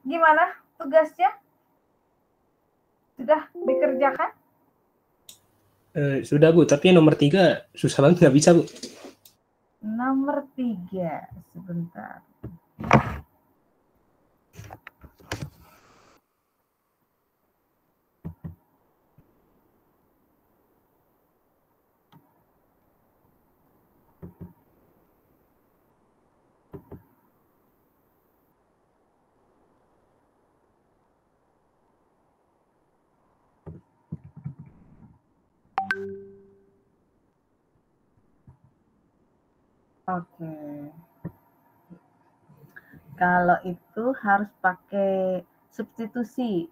Gimana tugasnya? Sudah dikerjakan? Sudah Bu, tapi nomor 3 susah banget, nggak bisa Bu. Nomor 3, sebentar. Oke. Kalau itu harus pakai substitusi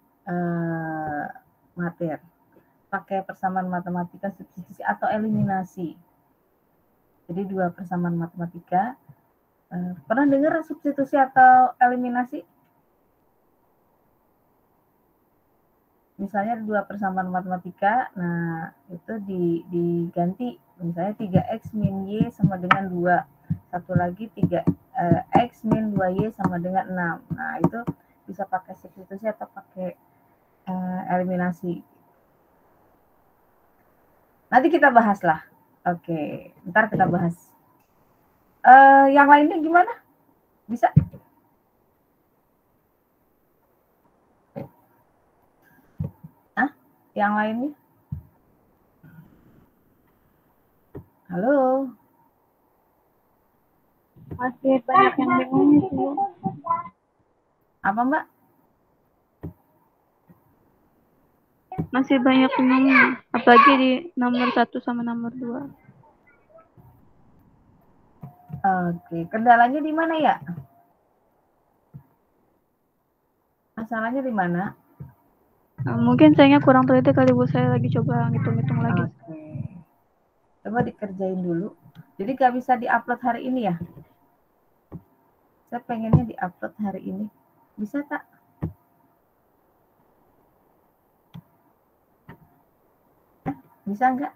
materi. Pakai persamaan matematika substitusi atau eliminasi. Jadi 2 persamaan matematika. Pernah dengar substitusi atau eliminasi? Misalnya 2 persamaan matematika, nah itu diganti. Misalnya 3x min y sama dengan 2. Satu lagi 3x min 2y sama dengan 6. Nah, itu bisa pakai substitusi atau pakai eliminasi. Nanti kita bahas lah. Oke, ntar kita bahas. Yang lainnya gimana? Bisa? Yang lainnya? Halo? Masih banyak yang bingungnya sih. Apa Mbak? Masih banyak bingungnya. Apalagi di nomor 1 sama nomor 2. Oke, kendalanya di mana ya? Masalahnya di mana? Mungkin sayangnya kurang teliti kali Bu, saya lagi coba ngitung-ngitung lagi. Oke. Coba dikerjain dulu. Jadi gak bisa diupload hari ini ya? Saya pengennya diupload hari ini. Bisa tak? Bisa nggak?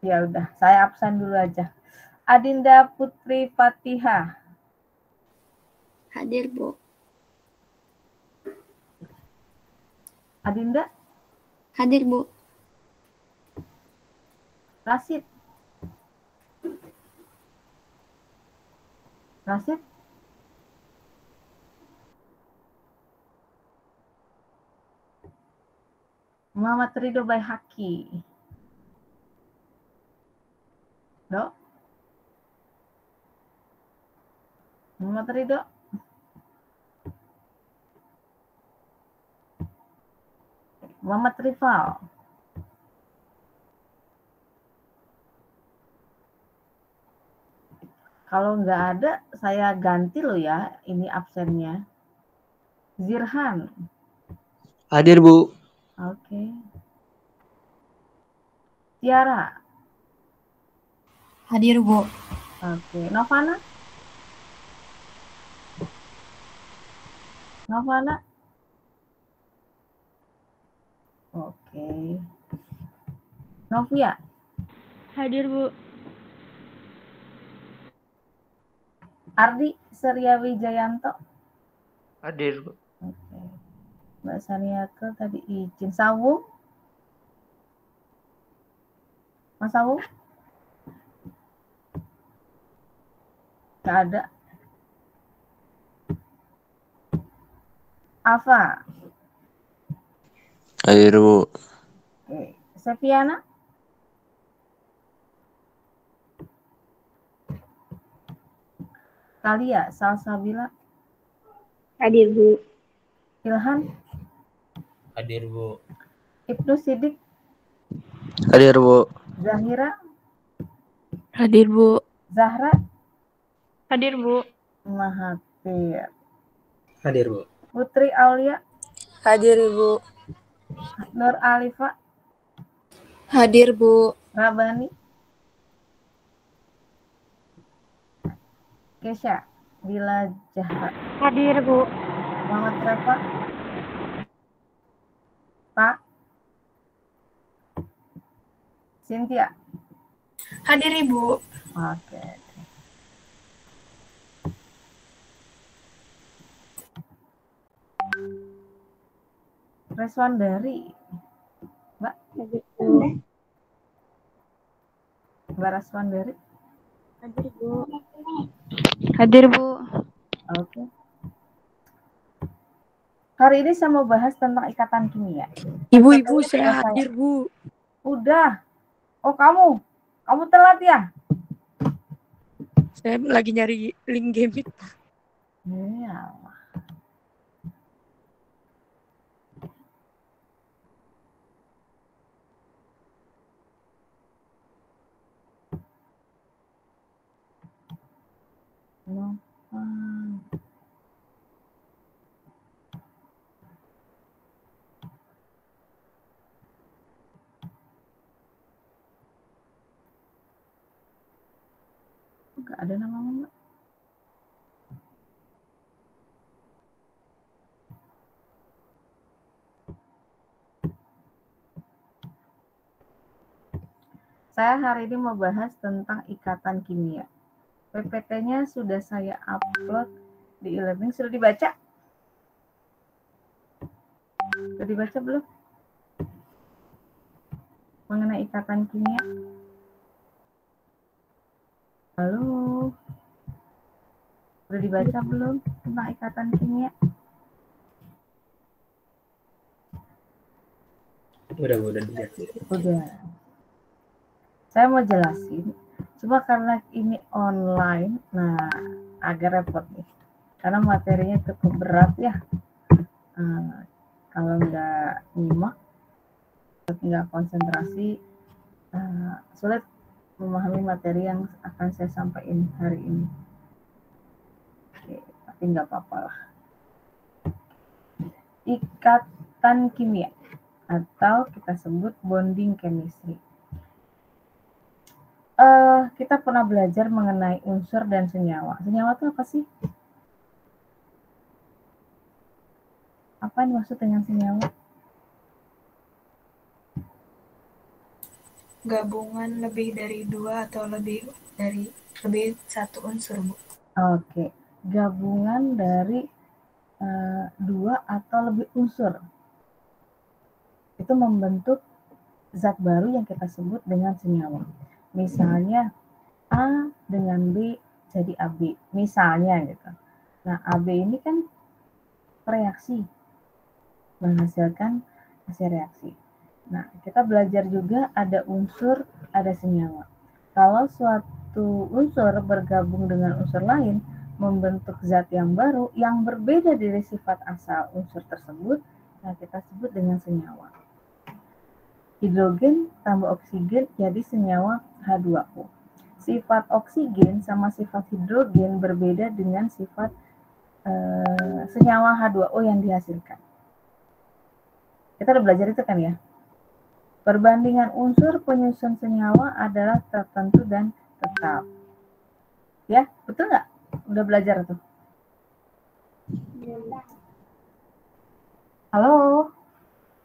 Ya udah, saya absen dulu aja. Adinda Putri Fatihah. Hadir, Bu. Adinda? Hadir, Bu. Rasid? Rasid? Muhammad Ridho Baihaqi. Dok? Muhammad Ridho? Muhammad Rifal. Kalau nggak ada, saya ganti loh ya, ini absennya. Zirhan. Hadir, Bu. Oke. Tiara. Hadir, Bu. Oke. Novana. Novana. Oke. Novia. Hadir, Bu. Ardi Surya Wijayanto. Hadir, Bu. Oke. Mbak Saniake tadi izin. Sawung. Mas Sawung? Nggak ada. Alfa. Hadir, Bu. Oke. Seviana. Kalia Salsabila. Hadir, Bu. Ilhan. Hadir, Bu. Ibnu Sidik. Hadir, Bu. Zahira. Hadir, Bu. Zahra. Hadir, Bu. Mahathir. Hadir Bu. Putri Aulia. Hadir, Bu. Nur Alifa. Hadir, Bu. Rabani. Kesha. Bila Jahra. Hadir, Bu. Muhammad Reva. Pak. Cynthia. Hadir, Ibu. Oke. Reswandari. Hadir Bu. Mbak Reswandari. Hadir Bu. Hadir Bu. Oke. Hari ini saya mau bahas tentang ikatan kimia. Ibu, saya Sudah hadir Bu. Udah. Oh, kamu telat ya? Saya lagi nyari link game itu. Iya. Enggak ada nama Mbak. Saya hari ini mau bahas tentang ikatan kimia. PPT-nya sudah saya upload di e-learning. Sudah dibaca? Sudah dibaca belum? Mengenai ikatan kimia. Halo? Sudah dibaca belum tentang ikatan kimia? Udah dilihat. Udah. Saya mau jelasin. Cuma karena ini online, nah agak repot nih. Karena materinya cukup berat ya. Kalau nggak nyimak, nggak konsentrasi, sulit memahami materi yang akan saya sampaikan hari ini. Oke, tapi nggak apa-apa lah. Ikatan kimia atau kita sebut bonding chemistry. Kita pernah belajar mengenai unsur dan senyawa. Senyawa itu apa sih? Apa yang dimaksud dengan senyawa? Gabungan lebih dari 2 atau lebih satu unsur, Bu. Oke, gabungan dari 2 atau lebih unsur. Itu membentuk zat baru yang kita sebut dengan senyawa. Misalnya A dengan B jadi AB. Misalnya gitu. Nah, AB ini kan reaksi, menghasilkan hasil reaksi. Nah, kita belajar juga ada unsur, ada senyawa. Kalau suatu unsur bergabung dengan unsur lain, membentuk zat yang baru yang berbeda dari sifat asal unsur tersebut, nah kita sebut dengan senyawa. Hidrogen tambah oksigen jadi senyawa H2O. Sifat oksigen sama sifat hidrogen berbeda dengan sifat senyawa H2O yang dihasilkan. Kita udah belajar itu kan ya. Perbandingan unsur penyusun senyawa adalah tertentu dan tetap. Ya, betul nggak? Udah belajar tuh? Halo?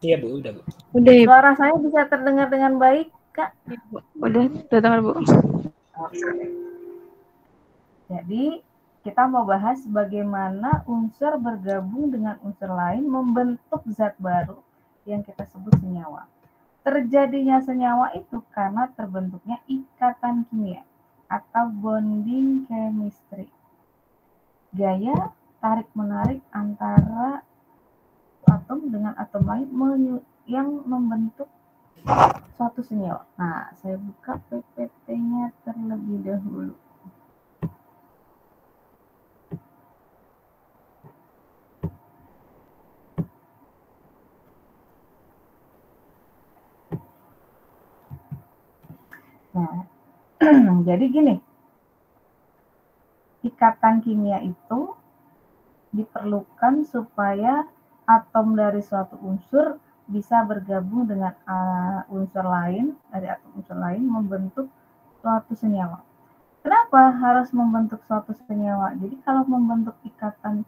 Iya Bu, udah Bu. Udah ya, Suara saya bisa terdengar dengan baik, Kak? Bu. Udah dengar Bu. Jadi, kita mau bahas bagaimana unsur bergabung dengan unsur lain membentuk zat baru yang kita sebut senyawa. Terjadinya senyawa itu karena terbentuknya ikatan kimia atau bonding chemistry. Gaya tarik-menarik antara atom dengan atom lain yang membentuk suatu senyawa. Nah, saya buka PPT-nya terlebih dahulu. Nah, jadi gini, ikatan kimia itu diperlukan supaya atom dari suatu unsur bisa bergabung dengan unsur lain, dari atom unsur lain membentuk suatu senyawa. Kenapa harus membentuk suatu senyawa? Jadi kalau membentuk ikatan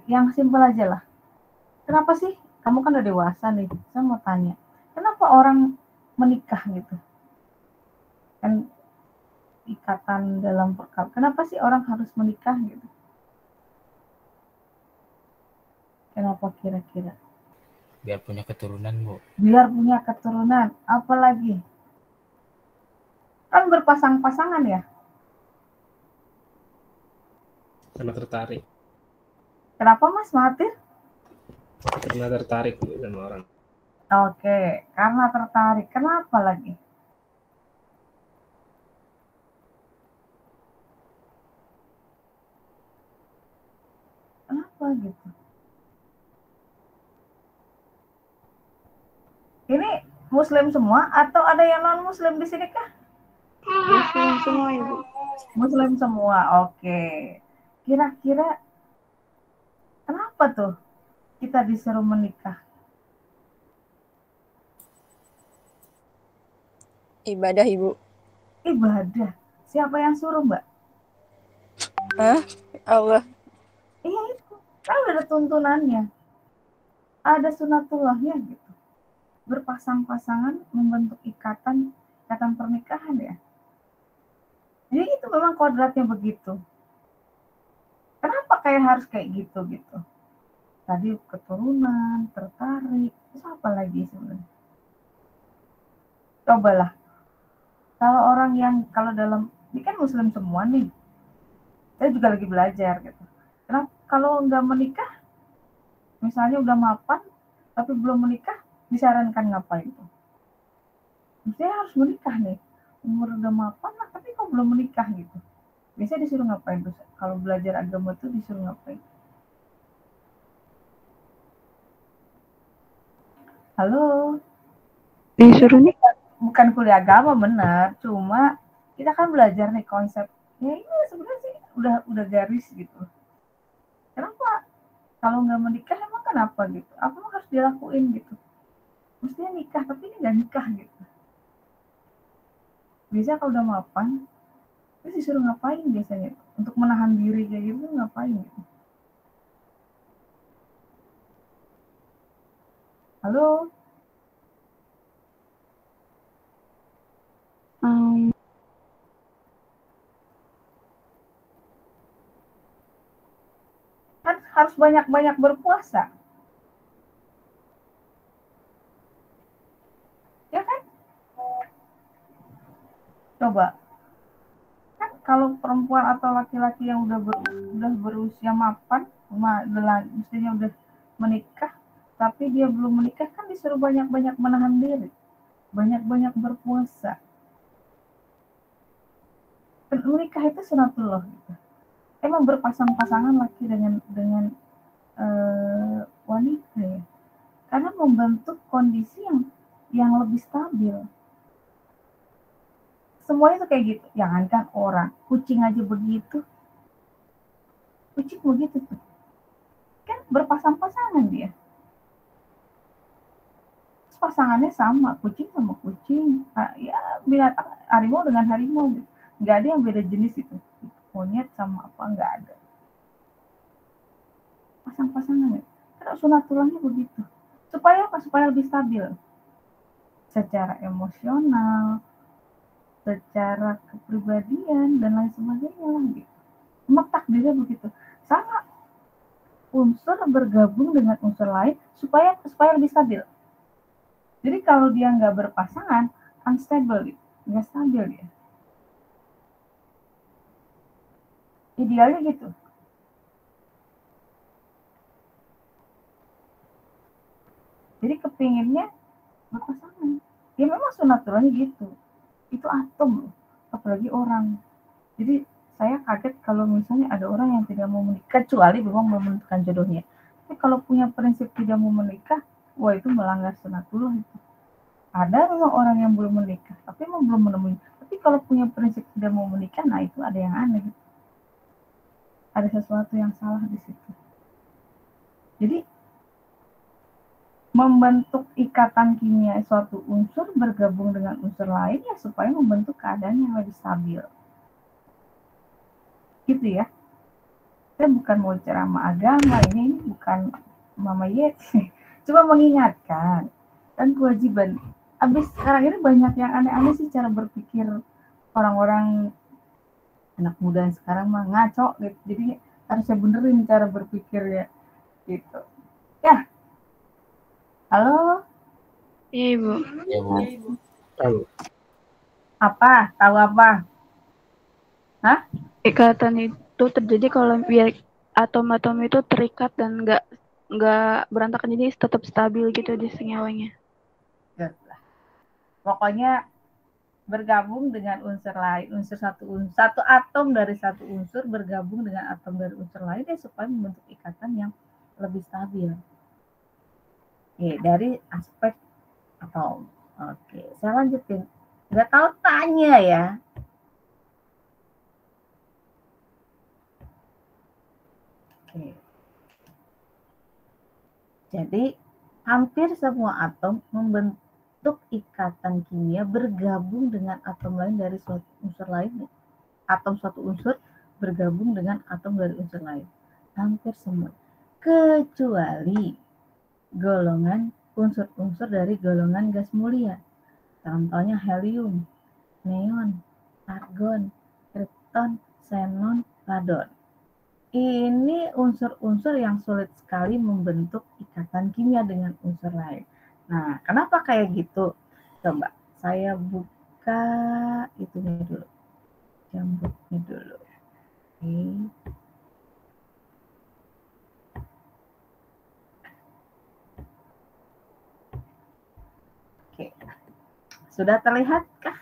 yang simpel aja lah. Kenapa sih? Kamu kan udah dewasa nih, saya mau tanya. Kenapa orang menikah gitu? Kan ikatan dalam perkawin. Kenapa sih orang harus menikah gitu? Kenapa kira-kira? Biar punya keturunan, Bu. Biar punya keturunan. Apalagi? Kan berpasang-pasangan ya. Karena tertarik. Kenapa Mas Mahathir? Karena tertarik Bu, sama orang. Oke, karena tertarik. Kenapa lagi? Kenapa gitu? Ini Muslim semua atau ada yang non Muslim di sini kah? Muslim semua Ibu. Muslim semua, oke. Kira-kira kenapa tuh kita disuruh menikah? Ibadah Ibu. Ibadah. Siapa yang suruh, Mbak? Hah? Allah. Iya itu. Kan udah ada tuntunannya. Ada sunatullahnya gitu. Berpasang-pasangan membentuk ikatan pernikahan ya. Jadi itu memang kodratnya begitu. Kenapa harus kayak gitu gitu? Tadi keturunan, tertarik, terus apa lagi sebenarnya? Cobalah. Kalau orang yang dalam ini kan Muslim semua nih. Saya juga lagi belajar gitu. Kenapa kalau nggak menikah, misalnya udah mapan tapi belum menikah, disarankan ngapain tuh? Saya harus menikah nih. Umur udah mapan lah, tapi kok belum menikah gitu. Biasanya disuruh ngapain tuh? Kalau belajar agama tuh disuruh ngapain? Halo? Disuruh nih. Bukan kuliah agama benar, cuma kita kan belajar nih konsep. Ya ini sebenarnya sih udah garis gitu. Kenapa? Kalau nggak menikah emang kenapa gitu? Apa yang harus dilakuin gitu? Mestinya nikah, tapi ini nggak nikah gitu. Biasanya kalau udah mapan, terus disuruh ngapain biasanya? Untuk menahan diri kayak gitu ngapain gitu? Halo? Kan harus banyak-banyak berpuasa. Ya kan? Coba. Kan kalau perempuan atau laki-laki yang udah berusia mapan, mestinya udah menikah, tapi dia belum menikah kan disuruh banyak-banyak menahan diri. Banyak-banyak berpuasa. Menikah itu sunatullah gitu. Emang berpasang-pasangan laki dengan wanita ya. Karena membentuk kondisi yang lebih stabil. Semuanya tuh kayak gitu. Jangankan orang, kucing aja begitu. Kucing begitu tuh. Kan berpasang-pasangan dia. Terus pasangannya sama, kucing sama kucing. Ya binatang harimau dengan harimau. Nggak ada yang beda jenis itu. Monyet sama apa nggak ada. Pasang-pasangan ya. Karena sunatullahnya begitu. Supaya apa? Supaya lebih stabil. Secara emosional, secara kepribadian dan lain sebagainya lah gitu. Memang takdirnya begitu. Sama unsur bergabung dengan unsur lain supaya lebih stabil. Jadi kalau dia nggak berpasangan, unstable gitu. Nggak stabil dia. Idealnya gitu. Jadi kepinginnya berpasangan. Ya memang sunatullahnya gitu. Itu atom loh. Apalagi orang. Jadi saya kaget kalau misalnya ada orang yang tidak mau menikah, kecuali memang menentukan jodohnya. Tapi kalau punya prinsip tidak mau menikah, wah itu melanggar sunatullah itu. Ada memang orang yang belum menikah, tapi memang belum menemui. Tapi kalau punya prinsip tidak mau menikah, nah itu ada yang aneh. Ada sesuatu yang salah di situ. Jadi membentuk ikatan kimia suatu unsur bergabung dengan unsur lain ya supaya membentuk keadaan yang lebih stabil. Gitu ya. Saya bukan mau ceramah agama, ini bukan Mama Yet. Cuma mengingatkan dan kewajiban. Abis sekarang ini banyak yang aneh-aneh sih cara berpikir orang-orang anak muda sekarang mah ngaco gitu. Jadi harus saya benerin cara berpikirnya gitu. Ya. Halo, Iya, Ibu. Ya, Bu. Ya, Ibu. Tahu. apa? Tahu apa? Hah? Ikatan itu terjadi kalau biar atom-atom itu terikat dan nggak berantakan, jadi tetap stabil gitu di senyawanya. Good lah. Pokoknya bergabung dengan unsur lain, satu atom dari satu unsur bergabung dengan atom dari unsur lain supaya membentuk ikatan yang lebih stabil. Oke, dari aspek atom. Oke, saya lanjutin. Nggak tahu tanya ya. Oke. Jadi hampir semua atom membentuk ikatan kimia bergabung dengan atom lain dari suatu unsur lain. Atom suatu unsur bergabung dengan atom dari unsur lain. Hampir semua. Kecuali golongan unsur-unsur dari golongan gas mulia. Contohnya helium, neon, argon, krypton, xenon, radon. Ini unsur-unsur yang sulit sekali membentuk ikatan kimia dengan unsur lain. Nah, kenapa kayak gitu? Coba saya buka itunya dulu. Jambutnya dulu. Oke. Oke. Sudah terlihat kah?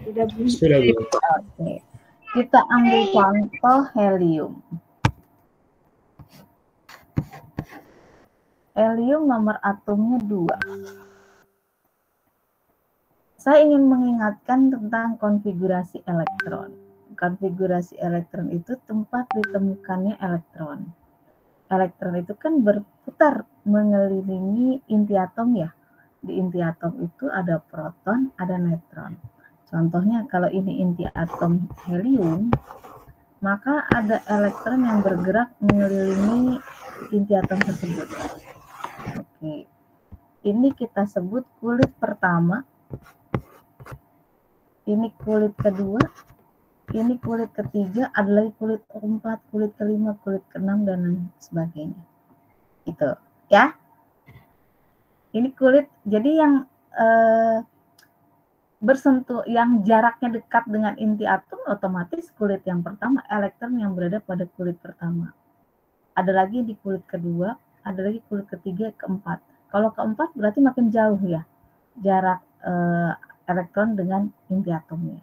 Sudah, Bu. Oke. Kita ambil contoh helium. Helium nomor atomnya 2. Saya ingin mengingatkan tentang konfigurasi elektron. Konfigurasi elektron itu tempat ditemukannya elektron. Elektron itu kan berputar mengelilingi inti atom ya. Di inti atom itu ada proton, ada neutron. Contohnya kalau ini inti atom helium, maka ada elektron yang bergerak mengelilingi inti atom tersebut. Oke. Ini kita sebut kulit pertama. Ini kulit kedua. Ini kulit ketiga, ada lagi kulit keempat, kulit kelima, kulit keenam, dan lain sebagainya. Itu, ya. Ini kulit, jadi yang bersentuh, yang jaraknya dekat dengan inti atom, otomatis kulit yang pertama, elektron yang berada pada kulit pertama. Ada lagi di kulit kedua, ada lagi kulit ketiga, keempat. Kalau keempat berarti makin jauh ya, jarak elektron dengan inti atomnya.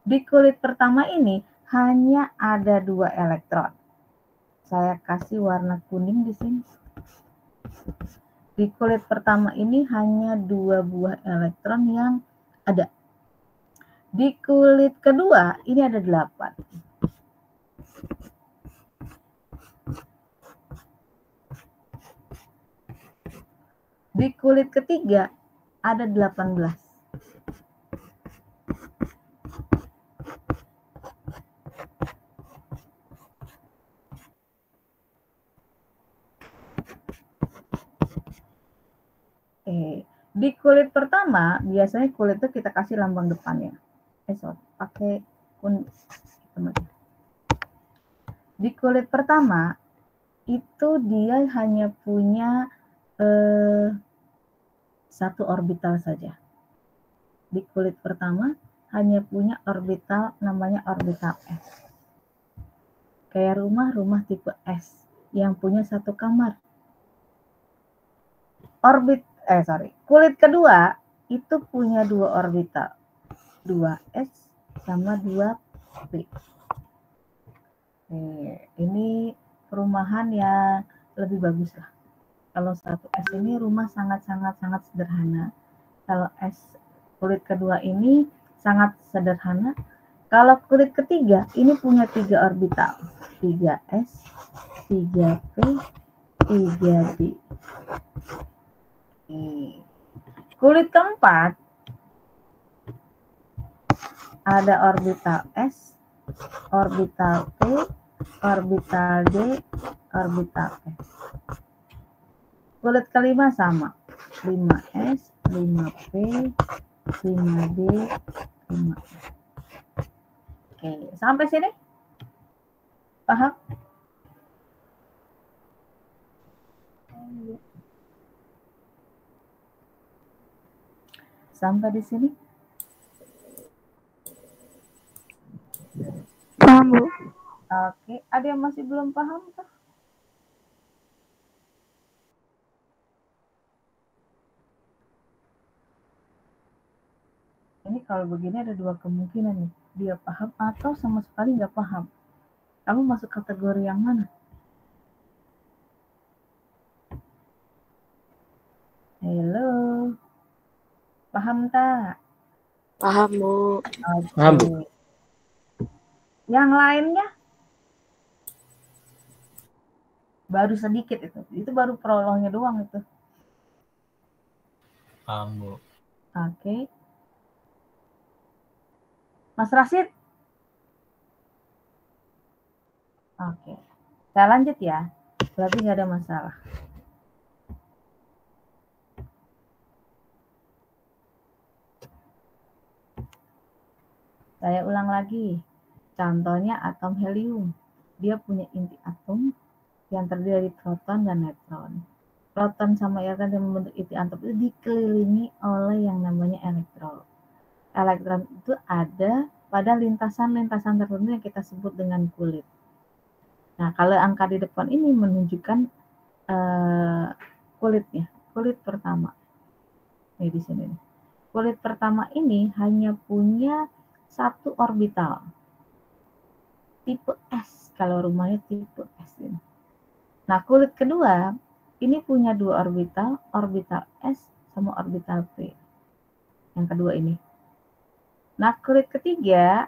Di kulit pertama ini hanya ada 2 elektron. Saya kasih warna kuning di sini. Di kulit pertama ini hanya 2 buah elektron yang ada. Di kulit kedua ini ada 8. Di kulit ketiga ada 18. Di kulit pertama biasanya kulit itu kita kasih lambang depannya. Pakai kuning. Di kulit pertama itu dia hanya punya 1 orbital saja. Di kulit pertama hanya punya orbital namanya orbital S. Kayak rumah tipe S yang punya 1 kamar. Kulit kedua itu punya 2 orbital. 2S sama 2P. Ini perumahan yang lebih bagus lah. Kalau 1S ini rumah sangat sederhana. Kalau kulit kedua ini sangat sederhana. Kalau kulit ketiga ini punya 3 orbital. 3S, 3P, 3D. Kulit keempat ada orbital S, orbital P, orbital D, orbital S. Kulit kelima sama, 5S, 5P, 5D, 5S. Oke, sampai sini? Paham? Sampai di sini? Paham, Bu. Oke, ada yang masih belum paham kah? Ini kalau begini ada dua kemungkinan nih. Dia paham atau sama sekali nggak paham. Kamu masuk kategori yang mana? Halo. Paham tak? Paham, Bu. Oke. Paham, Bu. Yang lainnya? Baru sedikit itu. Itu baru prolognya doang itu. Paham, Bu. Oke. Mas Rasid? Oke. Saya lanjut ya. Berarti nggak ada masalah. Saya ulang lagi. Contohnya atom helium. Dia punya inti atom yang terdiri dari proton dan neutron. Proton sama elektron yang membentuk inti atom itu dikelilingi oleh yang namanya elektron. Elektron itu ada pada lintasan-lintasan tertentu yang kita sebut dengan kulit. Nah, kalau angka di depan ini menunjukkan kulitnya, kulit pertama. Nih di sini. Kulit pertama ini hanya punya satu orbital. Tipe S, kalau rumahnya tipe S ini. Nah, kulit kedua ini punya dua orbital, orbital S sama orbital P. Yang kedua ini. Nah, kulit ketiga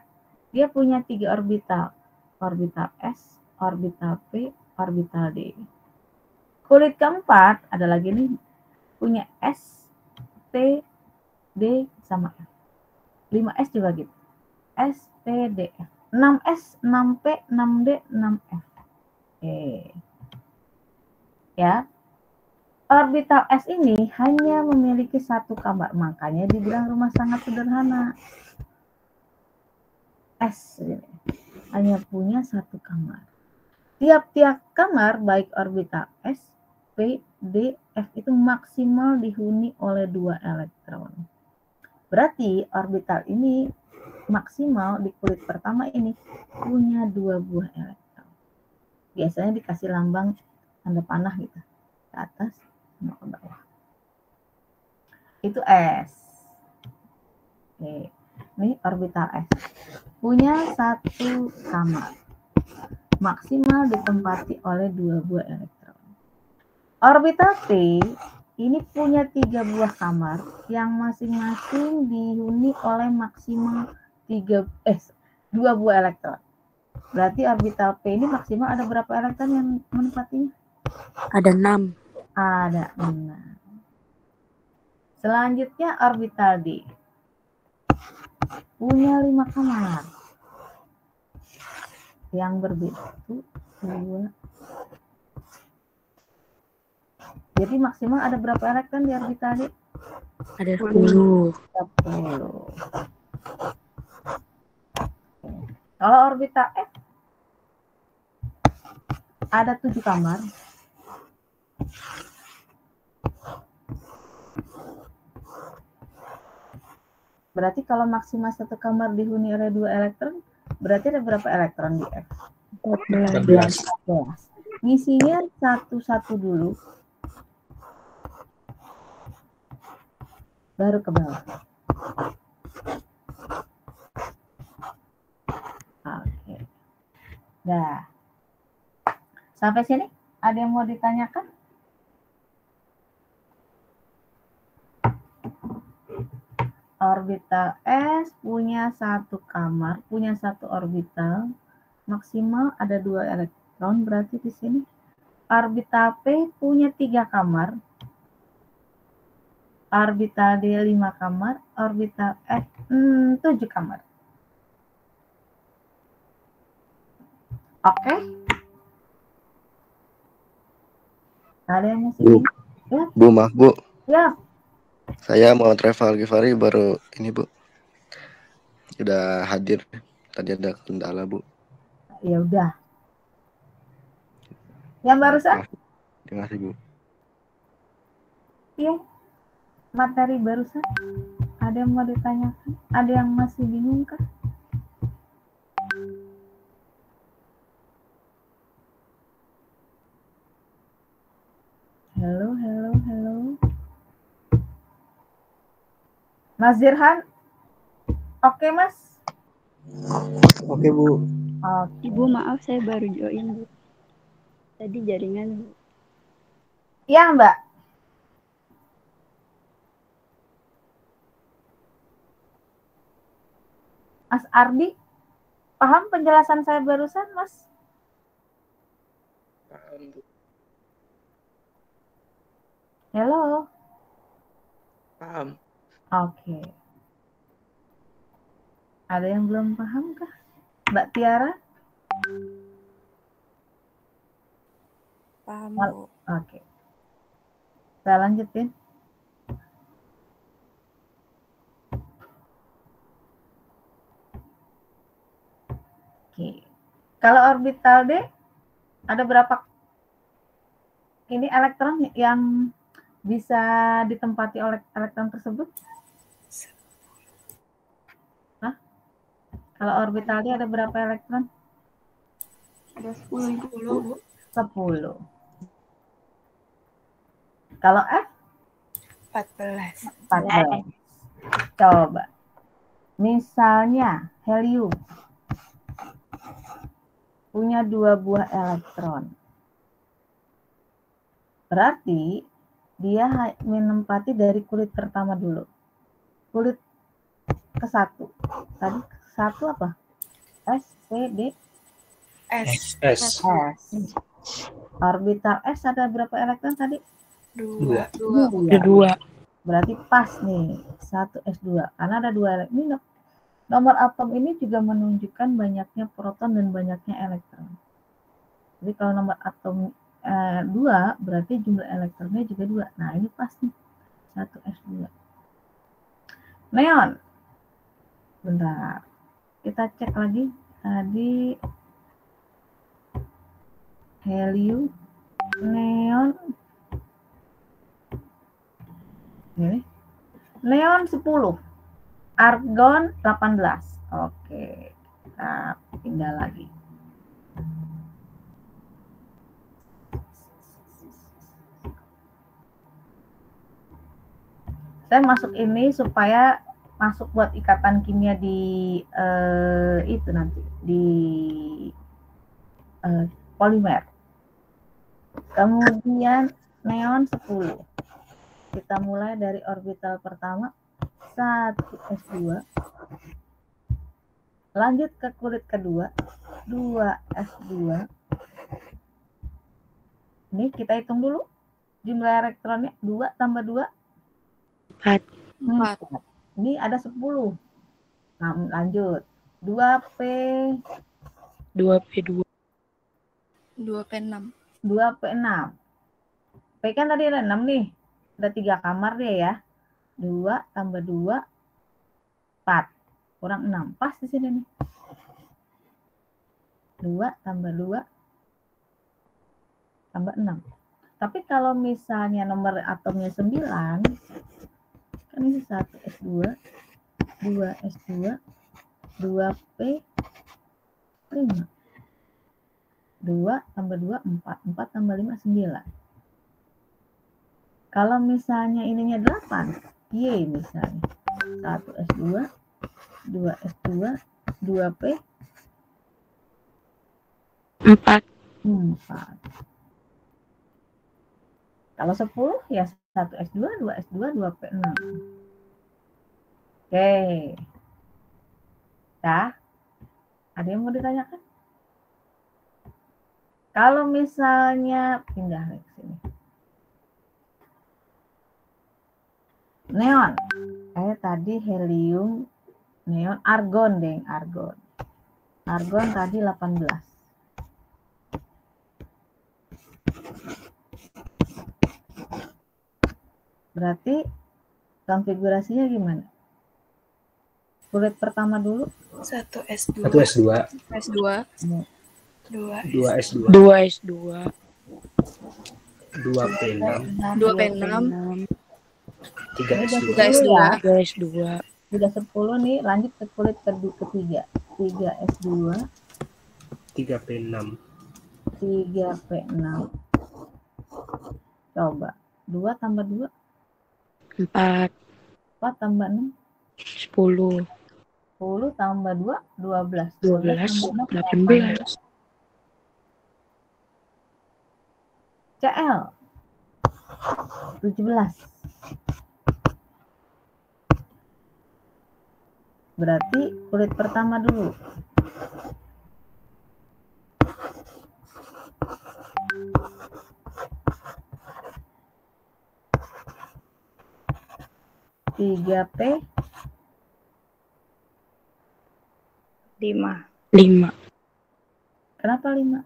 dia punya tiga orbital, orbital S, orbital P, orbital D. Kulit keempat ada lagi nih, punya S, P, D sama F. 5S juga gitu. S, P, D, F. 6S, 6P, 6D, 6F. Oke. Ya. Orbital S ini hanya memiliki satu kamar, makanya dibilang rumah sangat sederhana. S ini hanya punya satu kamar. Tiap-tiap kamar baik orbital S, P, D, F itu maksimal dihuni oleh 2 elektron. Berarti orbital ini maksimal di kulit pertama ini punya 2 buah elektron. Biasanya dikasih lambang tanda panah gitu, ke atas sama ke bawah. Itu S. Oke. Ini orbital S. Punya satu kamar. Maksimal ditempati oleh 2 buah elektron. Orbital P ini punya 3 buah kamar yang masing-masing dihuni oleh maksimal 2 buah elektron. Berarti orbital P ini maksimal ada berapa elektron yang menempatinya? Ada 6. Ada 6. Selanjutnya orbital D. Punya 5 kamar. Yang berbeda itu 2. Jadi maksimal ada berapa elektron di orbital D? Ada 10. 10. Kalau orbital F ada 7 kamar. Berarti kalau maksimal satu kamar dihuni oleh 2 elektron, berarti ada berapa elektron di F? 14. Ngisinya satu-satu dulu. Baru ke bawah. Oke. Dah. Sampai sini ada yang mau ditanyakan? Orbital S punya satu kamar, punya satu orbital, maksimal ada 2 elektron, berarti di sini. Orbital P punya 3 kamar, orbital D 5 kamar, orbital F 7 kamar. Oke? Ada yang masih Bu. Ya. Bu, maaf Bu. Ya. Saya mau travel Givari baru ini Bu. Sudah hadir. Tadi ada kendala Bu. Ya udah. Yang barusan? Terima kasih Bu. Iya. Materi barusan Ada yang mau ditanyakan? Ada yang masih bingung kah? Halo. Mas Zirhan? Oke, Mas? Oke, Bu. Oke. Ibu maaf saya baru join, Bu. Tadi jaringan. Iya, Mbak. Mas Ardi, paham penjelasan saya barusan, Mas? Paham, Bu. Halo. Paham. Oke. Ada yang belum paham kah? Mbak Tiara? Paham, Bu. Oke. Saya lanjutin. Oke. Kalau orbital D ada berapa ini elektron yang bisa ditempati oleh elektron tersebut? Hah? Kalau orbital D ada berapa elektron? Ada 10. 10, Bu. 10. Kalau F? 14. 14. Coba. Misalnya helium punya 2 buah elektron. Berarti dia menempati dari kulit pertama dulu. Kulit ke-1. Tadi 1 apa? S, P, D? S. S. Orbital S ada berapa elektron tadi? 2. Ada 2. Berarti pas nih, 1s2. Karena ada 2 elektron. Ini nomor atom ini juga menunjukkan banyaknya proton dan banyaknya elektron. Jadi kalau nomor atom 2, berarti jumlah elektronnya juga 2. Nah, ini pas nih, 1s2. Neon. Bentar. Kita cek lagi. Tadi helium, neon. Ini. Neon 10. Argon 18. Oke. Kita pindah lagi. Saya masuk ini supaya masuk buat ikatan kimia di itu nanti di polimer. Kemudian neon 10. Kita mulai dari orbital pertama 1s2. Lanjut ke kulit kedua 2s2. Ini kita hitung dulu jumlah elektronnya 2 tambah 2 4. 4. Ini ada 10. Nah, lanjut 2p 2p2. 2p6. 2p6. P kan tadi ada 6 nih. Ada 3 kamar dia ya. 2 tambah 2 4 kurang 6. Pas di sini nih. 2 tambah 2 tambah 6. Tapi kalau misalnya nomor atomnya 9, kan ini 1s2, 2s2, 2p 5. 2 tambah 2 4, 4 tambah 5 9. Kalau misalnya ininya 8, Y misalnya. 1s2, 2s2, 2p 4. 4. Kalau 10 ya 1s2, 2s2, 2p6. Oke. Ya. Ada yang mau ditanyakan? Kalau misalnya pindah ke sini. Neon. Tadi helium, neon, argon deh, argon. Argon tadi 18. Berarti konfigurasinya gimana? Kulit pertama dulu. 1s2. 1s2. S2. 2s2. 2p6. 2p6. Ini udah 3 10 ya. 3S2. Udah 10 nih, lanjut ke kulit ketiga. 3S2, 3P6. 3P6. Coba. 2 tambah 2, 4, 4 tambah 6, 10, 10 tambah 2, 12. 12, tambah 6, 18. CL, 17. Berarti kulit pertama dulu. Tiga P 5. 5. Kenapa 5?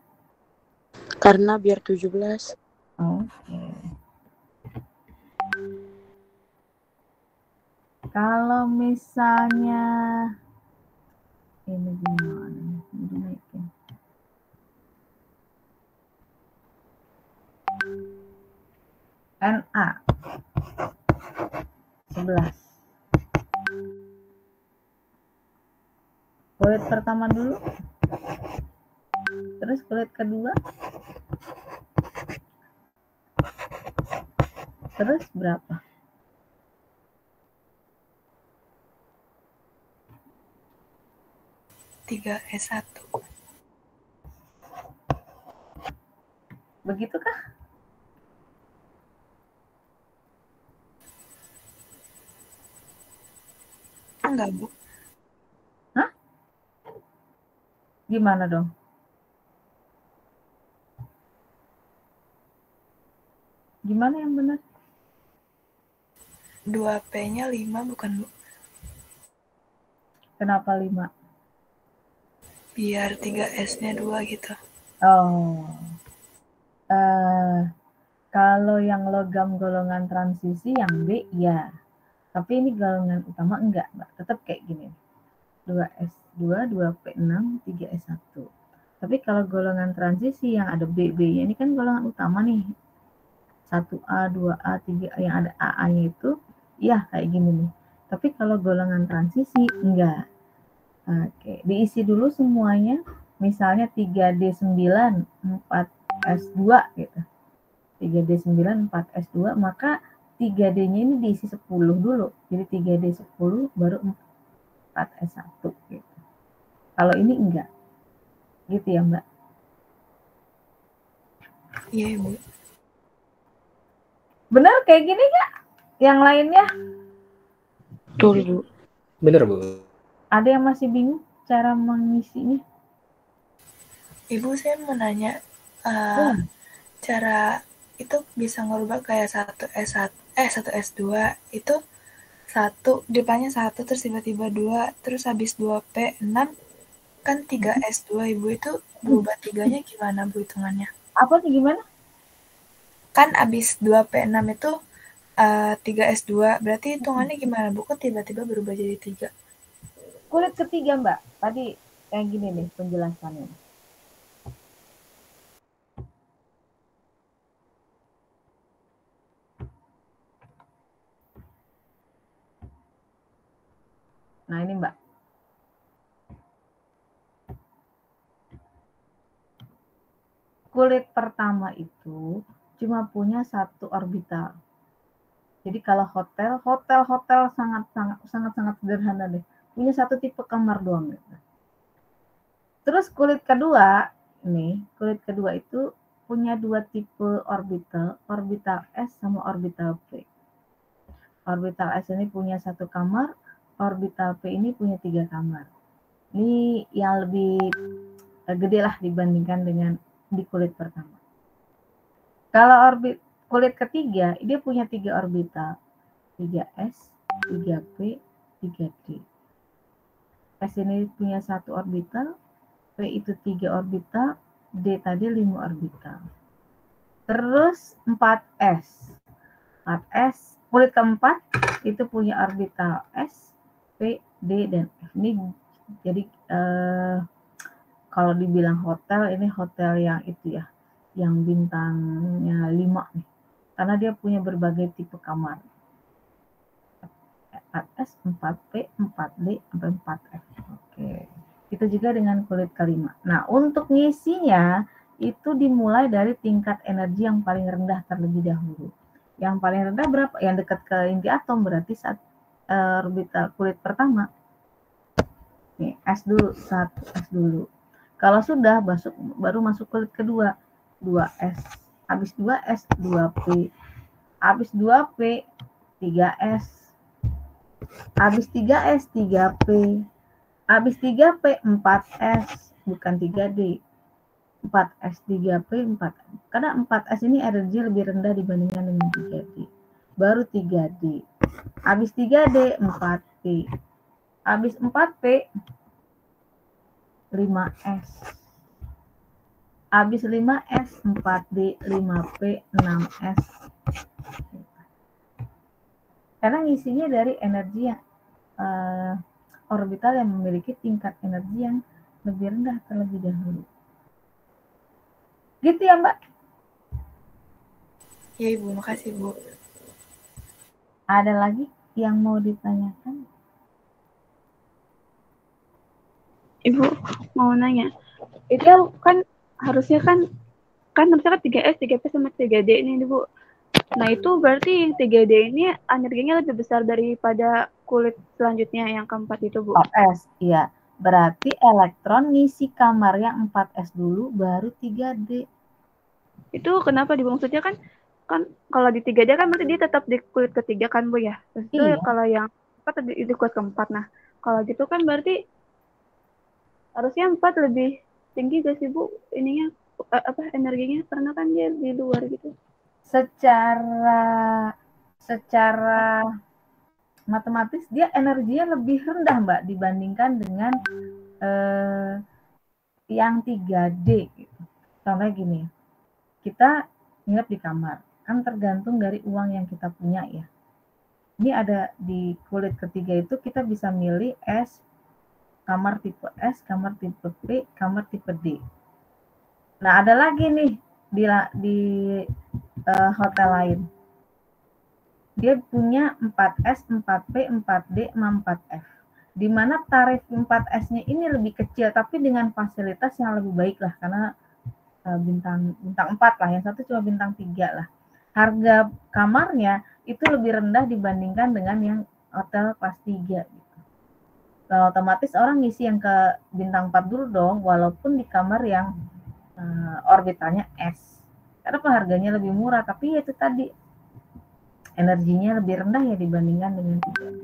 Karena biar 17. Oke. Kalau misalnya ini gimana? Dinaikin. NA 11. Kulit pertama dulu. Terus kulit kedua. Terus berapa? Tiga S1. Begitukah? Enggak, Bu. Hah? Gimana dong? Gimana yang benar? 2P-nya 5 bukan, Bu? Kenapa 5? Biar 3S-nya 2 gitu. Oh. Kalau yang logam golongan transisi yang B, ya. Tapi ini golongan utama enggak, Mbak. Tetap kayak gini. 2S2, 2P6, 3S1. Tapi kalau golongan transisi yang ada BB-nya, ini kan golongan utama nih. 1A, 2A, 3A, yang ada AA-nya itu, ya kayak gini nih. Tapi kalau golongan transisi, enggak. Oke, diisi dulu semuanya. Misalnya 3D9, 4S2 gitu. 3D9, 4S2, maka 3D-nya ini diisi 10 dulu. Jadi 3D10 baru 4S1 gitu. Kalau ini enggak. Gitu ya, Mbak? Iya, Bu. Benar kayak gini nggak? Yang lainnya? Betul, Bu. Bener, Bu. Ada yang masih bingung cara mengisinya? Ibu, saya mau nanya, cara itu bisa ngerubah kayak 1S2 itu 1, depannya 1, terus tiba-tiba 2, terus habis 2P6, kan 3S2, Ibu, itu berubah 3-nya gimana, Bu, hitungannya? Apa nih, gimana? Kan habis 2P6 itu 3S2, berarti hitungannya gimana, Bu? Kok tiba-tiba berubah jadi 3? Kulit ketiga, Mbak. Tadi kayak gini nih penjelasannya. Nah, ini, Mbak. Kulit pertama itu cuma punya 1 orbital. Jadi kalau hotel sangat sederhana deh. Punya 1 tipe kamar doang gitu. Terus kulit kedua itu punya 2 tipe orbital, orbital S sama orbital P. Orbital S ini punya 1 kamar, orbital P ini punya 3 kamar. Ini yang lebih gede lah dibandingkan dengan di kulit pertama. Kalau kulit ketiga, dia punya 3 orbital, 3S, 3P, 3D. S ini punya 1 orbital, P itu 3 orbital, D tadi 5 orbital. Terus 4S. 4S, kulit keempat itu punya orbital S, P, D, dan F. Ini jadi kalau dibilang hotel, ini hotel yang itu ya, yang bintangnya 5 nih. Karena dia punya berbagai tipe kamar. 4S, 4P, 4D, sampai 4F. Oke. Itu juga dengan kulit kelima. Nah, untuk ngisinya itu dimulai dari tingkat energi yang paling rendah terlebih dahulu. Yang paling rendah berapa? Yang dekat ke inti atom, berarti saat orbital kulit pertama. Nih, S dulu, 1S dulu. Kalau sudah baru masuk kulit kedua, 2S. Habis 2S, 2P. Habis 2P, 3S. Habis 3S, 3P. Habis 3P, 4S. Bukan 3D. 4S, 3P, 4. Karena 4S ini energi lebih rendah dibandingkan dengan 3D. Baru 3D. Habis 3D, 4P. Habis 4P, 5S. Habis 5S, 4D, 5P, 6S. Karena ngisinya dari energi yang orbital yang memiliki tingkat energi yang lebih rendah terlebih dahulu. Gitu ya, Mbak? Ya, Ibu. Makasih, Bu. Ada lagi yang mau ditanyakan? Ibu mau nanya, itu kan harusnya kan harusnya kan 3S, 3P sama 3D ini Bu. Nah itu berarti yang 3D ini energinya lebih besar daripada kulit selanjutnya yang keempat itu Bu. 4S, iya. Berarti elektron ngisi kamarnya 4S dulu baru 3D. Itu kenapa di maksudnya kan kalau di 3D kan berarti dia tetap di kulit ketiga kan Bu ya. Terus itu Iya. kalau yang 4 di kulit keempat. Nah kalau gitu kan berarti harusnya 4 lebih tinggi gak sih Bu ininya energinya karena kan dia di luar gitu. Secara matematis dia energinya lebih rendah Mbak dibandingkan dengan yang 3D gitu. Contohnya gini, kita nginep di kamar, kan tergantung dari uang yang kita punya ya. Ini ada di kulit ketiga itu kita bisa milih S, kamar tipe S, kamar tipe P, kamar tipe D. Nah ada lagi nih di hotel lain. Dia punya 4S, 4P, 4D, 4F. Di mana tarif 4S-nya ini lebih kecil, tapi dengan fasilitas yang lebih baik lah, karena bintang 4 lah, yang satu cuma bintang 3 lah. Harga kamarnya itu lebih rendah dibandingkan dengan yang hotel kelas 3 gitu. Nah, otomatis orang ngisi yang ke bintang 4 dulu dong, walaupun di kamar yang orbitalnya S. Karena harganya lebih murah, tapi itu tadi energinya lebih rendah ya dibandingkan dengan 3D.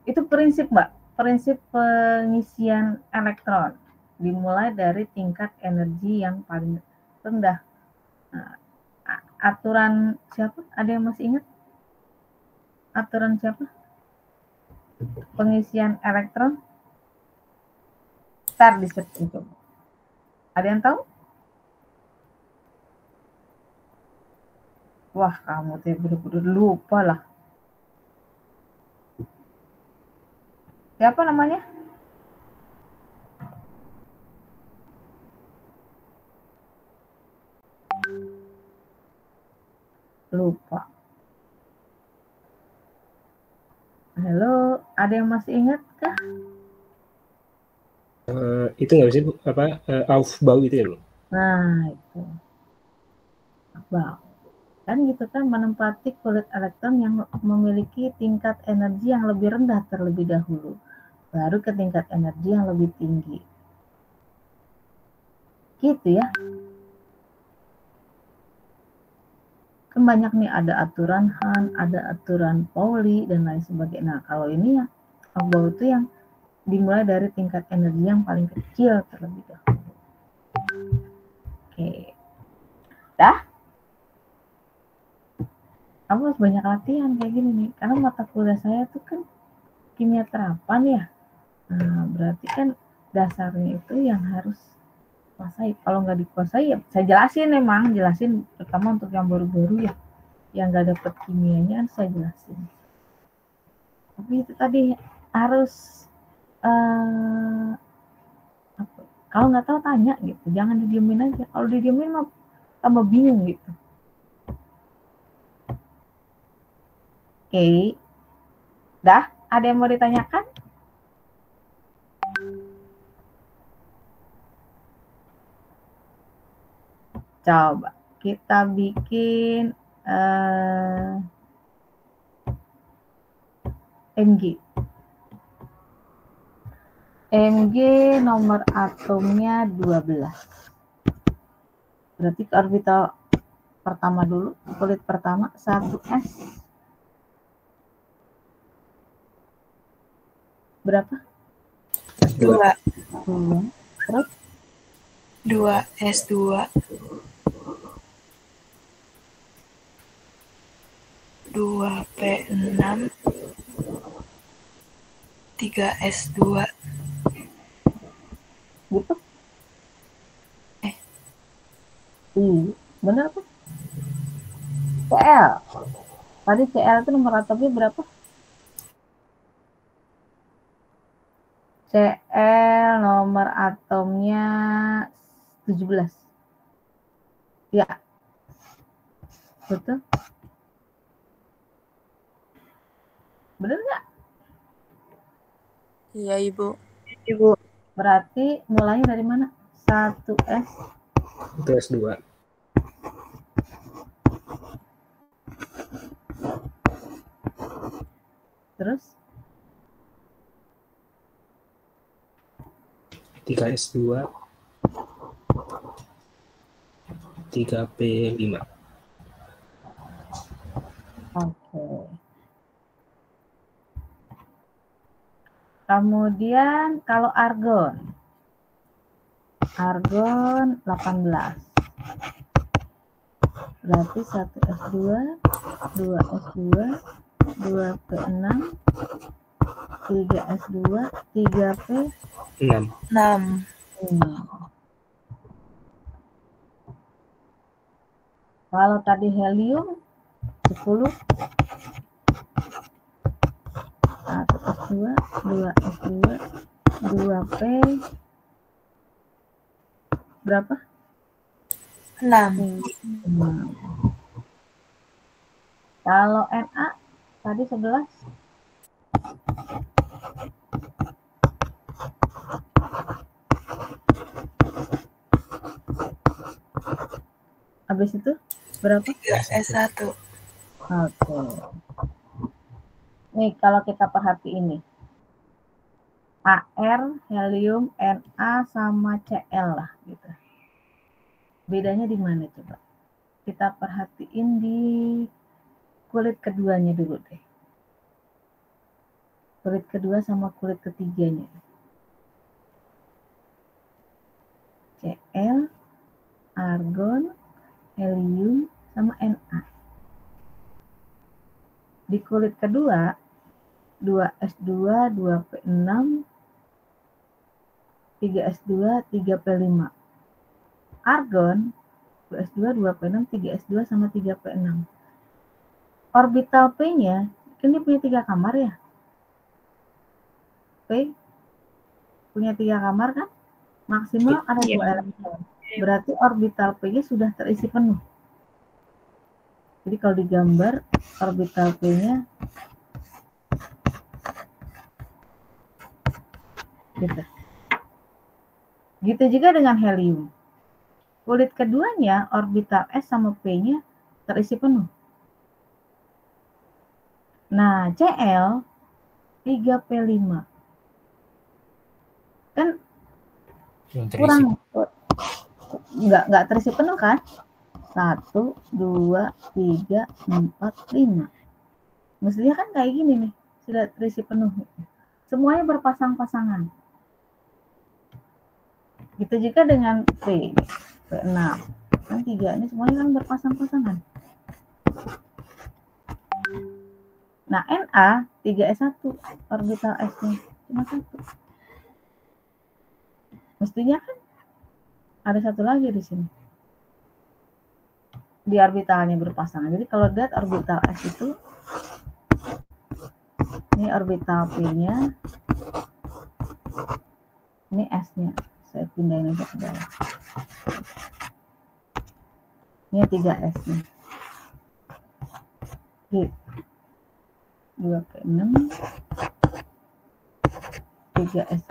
Itu prinsip Mbak, prinsip pengisian elektron. Dimulai dari tingkat energi yang paling rendah. Nah, aturan siapa? Ada yang masih ingat? Aturan siapa? Pengisian elektron? Ntar di search itu. Ada yang tahu? Wah, kamu tuh bener-bener lupa lah. Siapa namanya? Lupa. Halo, ada yang masih ingat kah? Itu nggak bisa Bu, Aufbau itu ya Bu? Nah, itu. Aufbau. Kan gitu kan, menempati kulit elektron yang memiliki tingkat energi yang lebih rendah terlebih dahulu. Baru ke tingkat energi yang lebih tinggi. Gitu ya. Kan banyak nih, ada aturan Han, ada aturan Pauli, dan lain sebagainya. Nah, kalau ini ya, Aufbau itu yang dimulai dari tingkat energi yang paling kecil terlebih dahulu. Oke. Dah? Kamu harus banyak latihan kayak gini nih. Karena mata kuliah saya tuh kan kimia terapan ya. Nah, berarti kan dasarnya itu yang harus kuasai. Kalau nggak dikuasai ya saya jelasin emang. Jelasin terutama untuk yang baru-baru ya. Yang nggak dapet kimianya saya jelasin. Tapi itu tadi harus kalau nggak tahu tanya gitu. Jangan didiemin aja. Kalau didiemin mah tambah bingung gitu. Oke. Dah, ada yang mau ditanyakan? Coba kita bikin Mg. Mg nomor atomnya 12. Berarti ke orbital pertama dulu, kulit pertama 1s. Berapa? 2. Terus 2s2. 2p6. 3s2. Gitu? Benar kan? Cl. Tadi Cl itu nomor atomnya berapa? Cl nomor atomnya 17. Ya. Betul? Benar nggak? Iya, Ibu. Ibu. Berarti mulainya dari mana? 1s. 1s2. Terus? 3s2. 3p5. Oke. Kemudian kalau argon. Argon 18. Berarti 1s2, 2s2, 2p6, 3s2, 3p6. 6. Kalau tadi helium 10, 1s2, 2s2, 2p berapa? 6. Kalau Na tadi 11. Habis itu berapa? 3s1. Oke. Nih kalau kita perhatiin nih. Ar, helium, Na sama Cl lah gitu. Bedanya di mana coba? Kita perhatiin di kulit keduanya dulu deh. Kulit kedua sama kulit ketiganya. Cl, argon, helium, sama Na. Di kulit kedua 2s2, 2p6, 3s2, 3p5. Argon 2s2, 2p6, 3s2 sama 3p6. Orbital P-nya ini punya 3 kamar ya? P punya 3 kamar kan? Maksimal ada 2 elektron. Berarti orbital P-nya sudah terisi penuh. Jadi kalau digambar orbital P-nya gitu. Gitu juga dengan helium. Kulit keduanya orbital S sama P-nya terisi penuh. Nah, Cl 3p5 kan kurang, nggak terisi penuh kan? 1, 2, 3, 4, 5. Mestinya kan kayak gini nih, sudah terisi penuh. Semuanya berpasang-pasangan. Gitu juga dengan P6. Kan 3 ini semuanya kan berpasang-pasangan. Nah, Na 3s1 orbital S-nya cuma 1. Mestinya kan ada 1 lagi di sini. Di orbitalnya berpasangan. Jadi kalau lihat orbital S itu ini orbital P-nya, ini S-nya. Saya pindahin aja ke bawah. Ini 3S nih. 2P6, 3S1.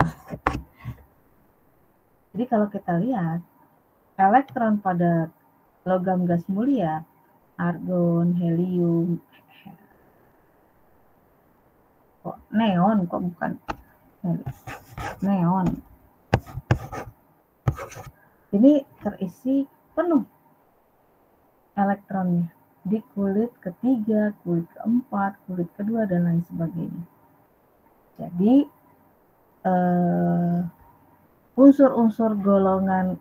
Jadi kalau kita lihat, elektron pada logam gas mulia, argon, helium, kok neon, kok bukan neon. Ini terisi penuh elektronnya di kulit ketiga, kulit keempat, kulit kedua, dan lain sebagainya. Jadi unsur-unsur golongan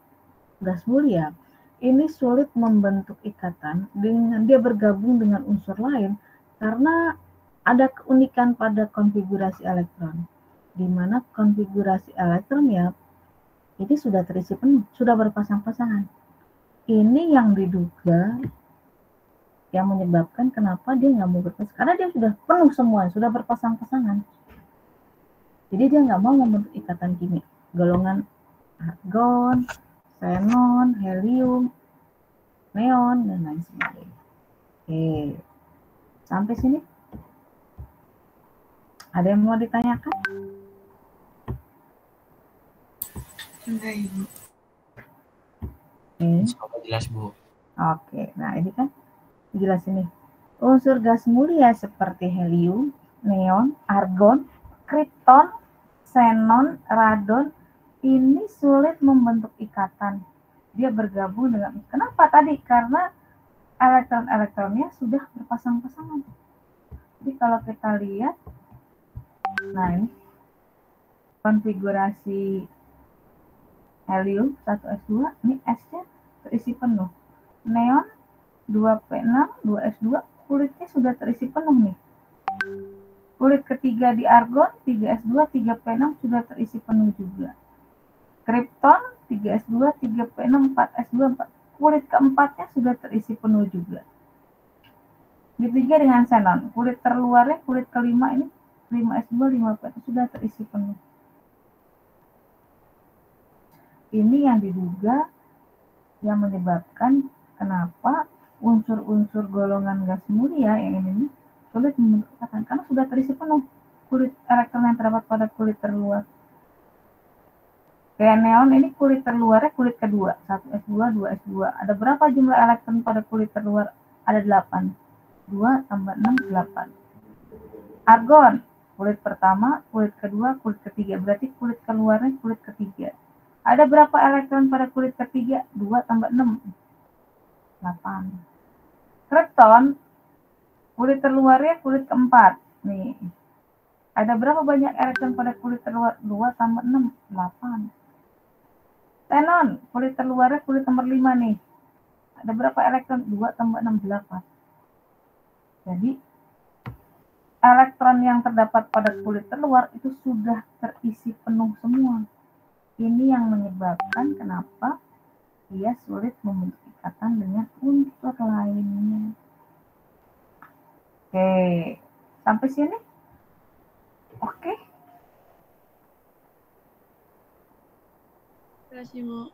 gas mulia ini sulit membentuk ikatan dengan dia bergabung dengan unsur lain karena ada keunikan pada konfigurasi elektron, di mana konfigurasi elektronnya ini sudah terisi penuh, sudah berpasang-pasangan. Ini yang diduga yang menyebabkan kenapa dia nggak mau berpasang, karena dia sudah penuh semua, sudah berpasang-pasangan. Jadi dia nggak mau membentuk ikatan kimia, golongan argon, xenon, helium, neon, dan lain sebagainya. Oke, sampai sini ada yang mau ditanyakan? Enggak, Ibu. Semoga jelas, Bu. Oke, nah ini kan jelas ini. Unsur gas mulia seperti helium, neon, argon, kripton, xenon, radon ini sulit membentuk ikatan. Dia bergabung dengan, kenapa tadi? Karena elektron-elektronnya sudah berpasang-pasangan. Jadi kalau kita lihat, nah ini konfigurasi helium 1s2, ini S-nya terisi penuh. Neon 2P6, 2s2, kulitnya sudah terisi penuh nih. Kulit ketiga di argon 3s2, 3p6 sudah terisi penuh juga. Kripton 3s2, 3p6, 4s2, 4. Kulit keempatnya sudah terisi penuh juga. Ketiga dengan xenon, kulit terluarnya, kulit kelima ini 5s2, 5p sudah terisi penuh. Ini yang diduga yang menyebabkan kenapa unsur-unsur golongan gas mulia yang ini sulit membentuk ikatan karena sudah terisi penuh kulit elektron yang terdapat pada kulit terluar. Kayak neon ini kulit terluarnya kulit kedua, 1s2, 2s2. Ada berapa jumlah elektron pada kulit terluar? Ada 8. 2 tambah 6, 8. Argon, kulit pertama, kulit kedua, kulit ketiga. Berarti kulit keluarnya kulit ketiga. Ada berapa elektron pada kulit ketiga? 2 tambah 6. 8. Kripton, kulit terluarnya kulit keempat. Nih. Ada berapa banyak elektron pada kulit terluar? 2 tambah 6. 8. Xenon, kulit terluarnya kulit nomor 5 nih. Ada berapa elektron? 2 tambah 6, 8. Jadi, elektron yang terdapat pada kulit terluar itu sudah terisi penuh semua. Ini yang menyebabkan kenapa dia sulit membentuk ikatan dengan unsur lainnya. Oke, sampai sini? Oke. Terima kasih, Bu.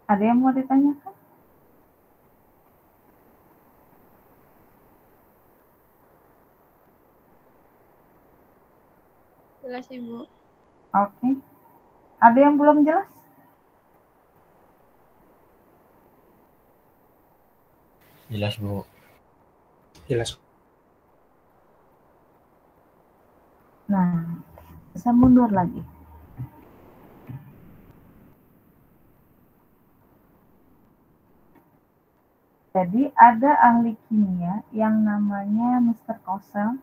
Ada yang mau ditanyakan? Jelas, Ibu. Oke. Ada yang belum jelas? Jelas, Bu. Jelas. Nah, bisa mundur lagi. Jadi ada ahli kimia yang namanya Mr. Cosell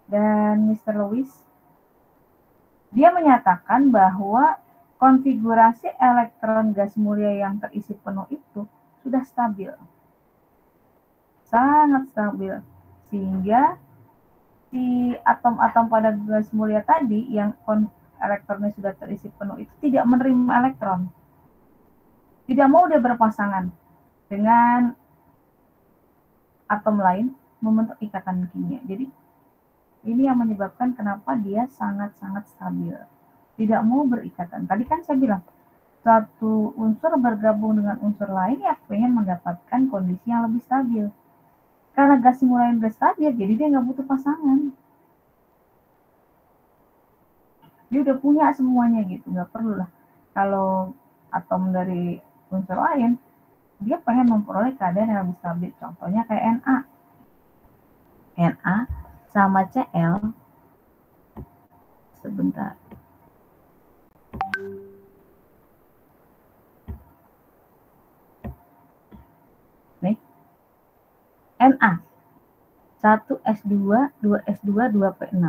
dan Mr. Lewis. Dia menyatakan bahwa konfigurasi elektron gas mulia yang terisi penuh itu sudah stabil. Sangat stabil. Sehingga si atom-atom pada gas mulia tadi yang elektronnya sudah terisi penuh itu tidak menerima elektron. Tidak mau dia berpasangan dengan atom lain membentuk ikatan kimia. Jadi ini yang menyebabkan kenapa dia sangat-sangat stabil. tidak mau berikatan. Tadi kan saya bilang, satu unsur bergabung dengan unsur lain ya pengen mendapatkan kondisi yang lebih stabil. Karena gas mulai udah stabil, jadi dia nggak butuh pasangan. Dia udah punya semuanya gitu, nggak perlu lah. Kalau atom dari unsur lain, dia pengen memperoleh keadaan yang lebih stabil. Contohnya kayak Na. Na sama Cl, sebentar. Nih, Na 1S2, 2S2, 2P6.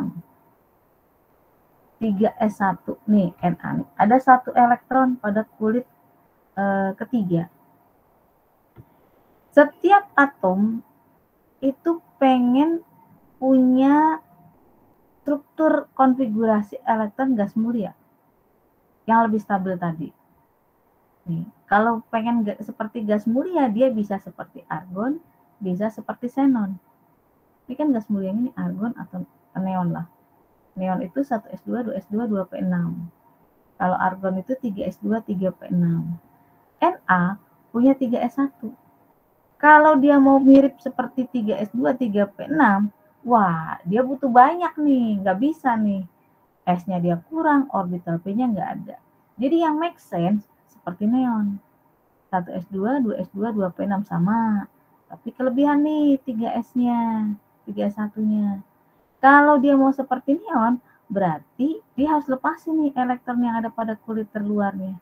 3S1 nih Na nih. Ada satu elektron pada kulit ketiga. Setiap atom itu pengen punya struktur konfigurasi elektron gas mulia yang lebih stabil tadi. Nih, kalau pengen seperti gas mulia, dia bisa seperti argon, bisa seperti xenon. Ini kan gas mulia ini argon atau neon lah. Neon itu 1S2, 2S2, 2P6. Kalau argon itu 3S2, 3P6. Na punya 3S1. Kalau dia mau mirip seperti 3S2, 3P6, wah dia butuh banyak nih, nggak bisa nih. S-nya dia kurang, orbital P-nya nggak ada. Jadi yang make sense seperti neon. 1S2, 2S2, 2P6 sama. Tapi kelebihan nih 3S-nya, 3S1-nya. Kalau dia mau seperti neon, berarti dia harus lepasin nih elektron yang ada pada kulit terluarnya.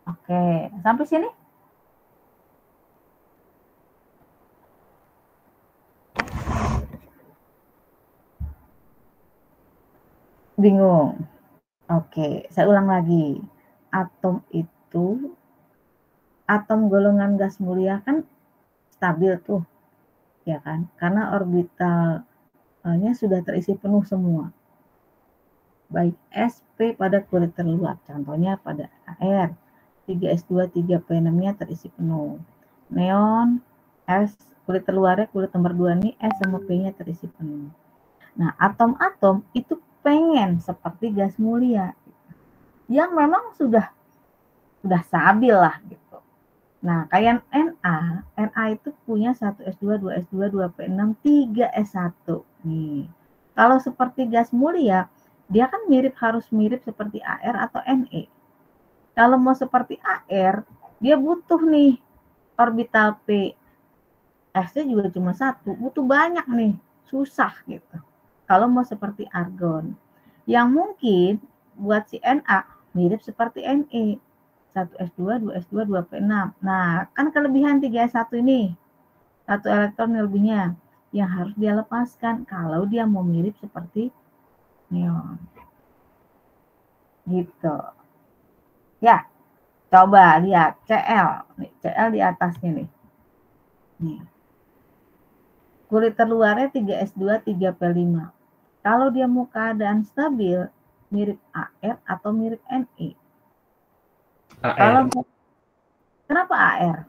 Oke, sampai sini? Bingung? Oke, saya ulang lagi. Atom itu, atom golongan gas mulia kan stabil tuh. Ya kan, karena orbitalnya sudah terisi penuh semua. Baik sp pada kulit terluar, contohnya pada Ar, 3s2, 3p6-nya terisi penuh. Neon, S, kulit terluarnya, kulit nomor 2 nih, S sama P-nya terisi penuh. Nah, atom-atom itu pengen seperti gas mulia, yang memang sudah stabil lah gitu. Nah, kayak Na itu punya 1S2, 2S2, 2P6, 3S1. Nih, kalau seperti gas mulia, dia kan harus mirip seperti Ar atau Ne. Kalau mau seperti Ar, dia butuh nih orbital P. S-nya juga cuma 1, butuh banyak nih, susah gitu. Kalau mau seperti argon. Yang mungkin buat si Na mirip seperti Ne. 1S2, 2S2, 2P6. Nah, kan kelebihan 3S1 ini. 1 elektron lebihnya yang harus dia lepaskan kalau dia mau mirip seperti neon. Gitu. Ya, coba lihat Cl. Nih, Cl di atasnya nih. Nih. Kulit terluarnya 3S2, 3P5. Kalau dia mau keadaan stabil, mirip Ar atau mirip Ne. AR. Kenapa Ar?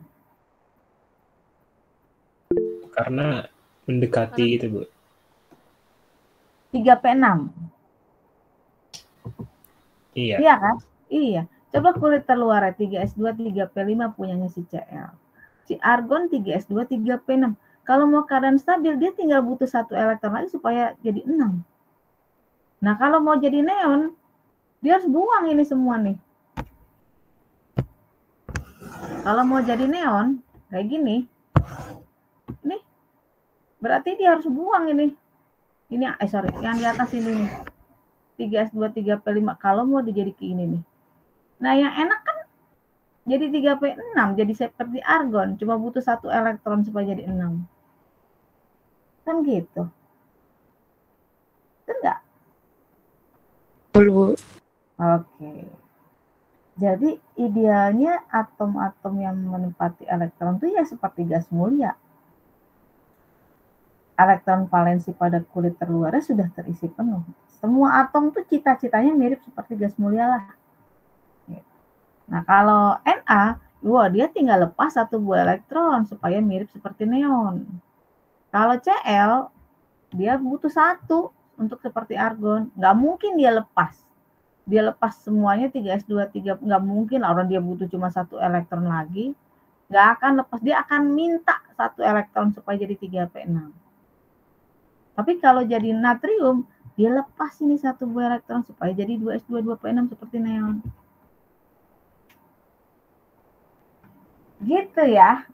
Karena mendekati gitu, Bu. 3P6. Iya. Iya kan? Iya. Coba kulit terluar 3S2, 3P5 punyanya si Cl. Si argon 3S2, 3P6. Kalau mau keadaan stabil, dia tinggal butuh 1 elektron lagi supaya jadi 6. Nah, kalau mau jadi neon, dia harus buang ini semua nih. Kalau mau jadi neon, kayak gini, nih, berarti dia harus buang ini. Ini, yang di atas ini nih. 3S2, 3P5, kalau mau dijadi ke ini nih. Nah, yang enak kan jadi 3P6, jadi seperti argon, cuma butuh 1 elektron supaya jadi 6. Kan gitu. Kan enggak? Betul, Bu. Oke. Jadi idealnya atom-atom yang menempati elektron itu ya seperti gas mulia. Elektron valensi pada kulit terluarnya sudah terisi penuh. Semua atom tuh cita-citanya mirip seperti gas mulia lah. Nah, kalau Na, dia tinggal lepas 1 buah elektron supaya mirip seperti neon. Kalau Cl, dia butuh 1 untuk seperti argon. Nggak mungkin dia lepas. Dia lepas semuanya 3s2, 3, nggak mungkin lah, orang dia butuh cuma 1 elektron lagi. Nggak akan lepas, dia akan minta 1 elektron supaya jadi 3p6. Tapi kalau jadi natrium, dia lepas ini 1 buah elektron supaya jadi 2s2, 2p6 seperti neon. Gitu ya.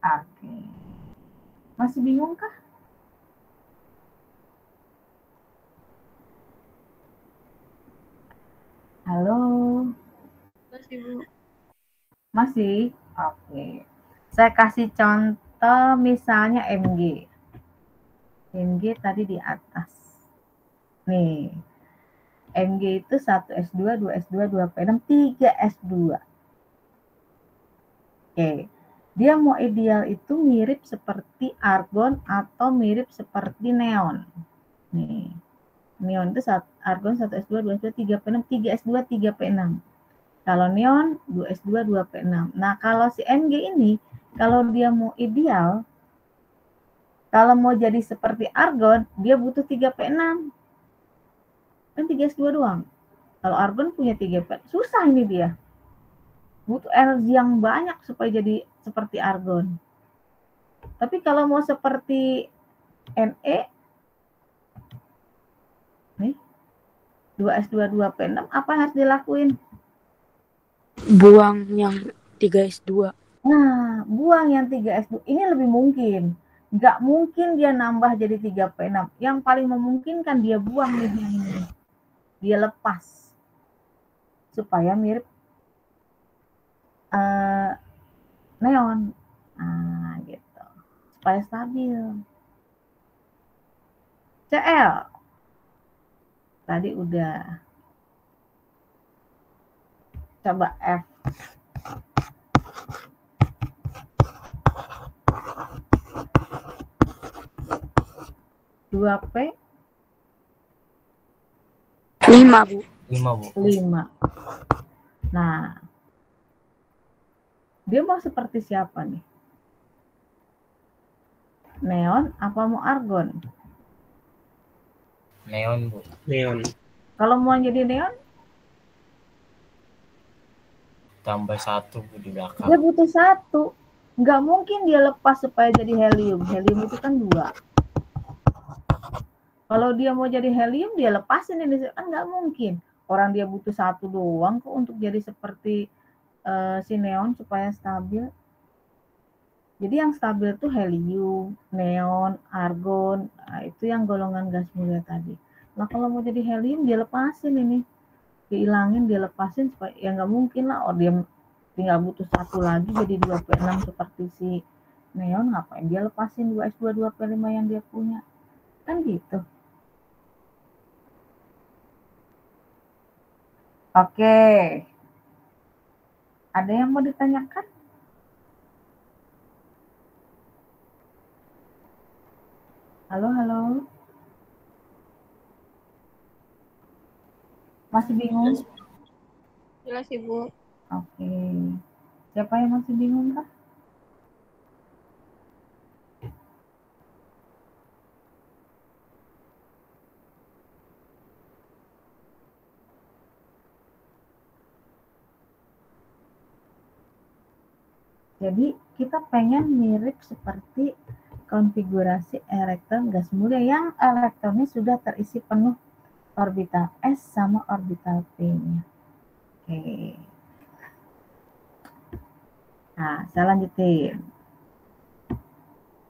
Oke. Masih bingung kah? Halo? Masih, Bu. Masih? Oke. Saya kasih contoh misalnya Mg. Mg tadi di atas. Nih. Mg itu 1s2, 2s2, 2p6, 3s2. Oke. Dia mau ideal itu mirip seperti argon atau mirip seperti neon. Nih. Neon itu argon 1s2, 2s2, 3p6, 3s2, 3p6. Kalau neon 2s2, 2p6. Nah, kalau si Mg ini, kalau dia mau ideal, kalau mau jadi seperti argon, dia butuh 3p6. Kan 3s2 doang. Kalau argon punya 3p6, susah ini dia. Butuh energi yang banyak supaya jadi seperti argon. Tapi kalau mau seperti Ne, nih, 2s2, 2p6, apa yang harus dilakuin? Buang yang 3s2. Nah, buang yang 3s2. Ini lebih mungkin. Nggak mungkin dia nambah jadi 3p6. Yang paling memungkinkan dia buang nih yang ini. Dia lepas. Supaya mirip neon. Nah, gitu. Supaya stabil. Cl. Tadi udah. Coba F. Dua P. 5, Bu. 5, Bu. 5. Nah, dia mau seperti siapa nih? Neon apa mau argon? Neon, Bu. Neon. Kalau mau jadi neon, Tambah 1, Bu, di belakang. dia butuh 1. Nggak mungkin dia lepas supaya jadi helium. Helium itu kan 2. Kalau dia mau jadi helium, dia lepasin ini. Kan nggak mungkin. Orang dia butuh 1 doang kok untuk jadi seperti si neon supaya stabil. Jadi yang stabil itu helium, neon, argon. Nah, itu yang golongan gas mulia tadi. Nah, kalau mau jadi helium, dia lepasin ini. Dihilangin, dia lepasin supaya ya nggak mungkin lah. Oh, dia tinggal butuh 1 lagi jadi 2p6 seperti si neon. Ngapain dia lepasin 2s2, 2p5 yang dia punya? Kan gitu. Oke. Ada yang mau ditanyakan? Halo, halo. Masih bingung? Jelas, Ibu. Oke. Siapa yang masih bingung, Kak? Jadi kita pengen mirip seperti konfigurasi elektron gas mulia yang elektronnya sudah terisi penuh orbital S sama orbital P-nya. Oke. Nah, saya lanjutin.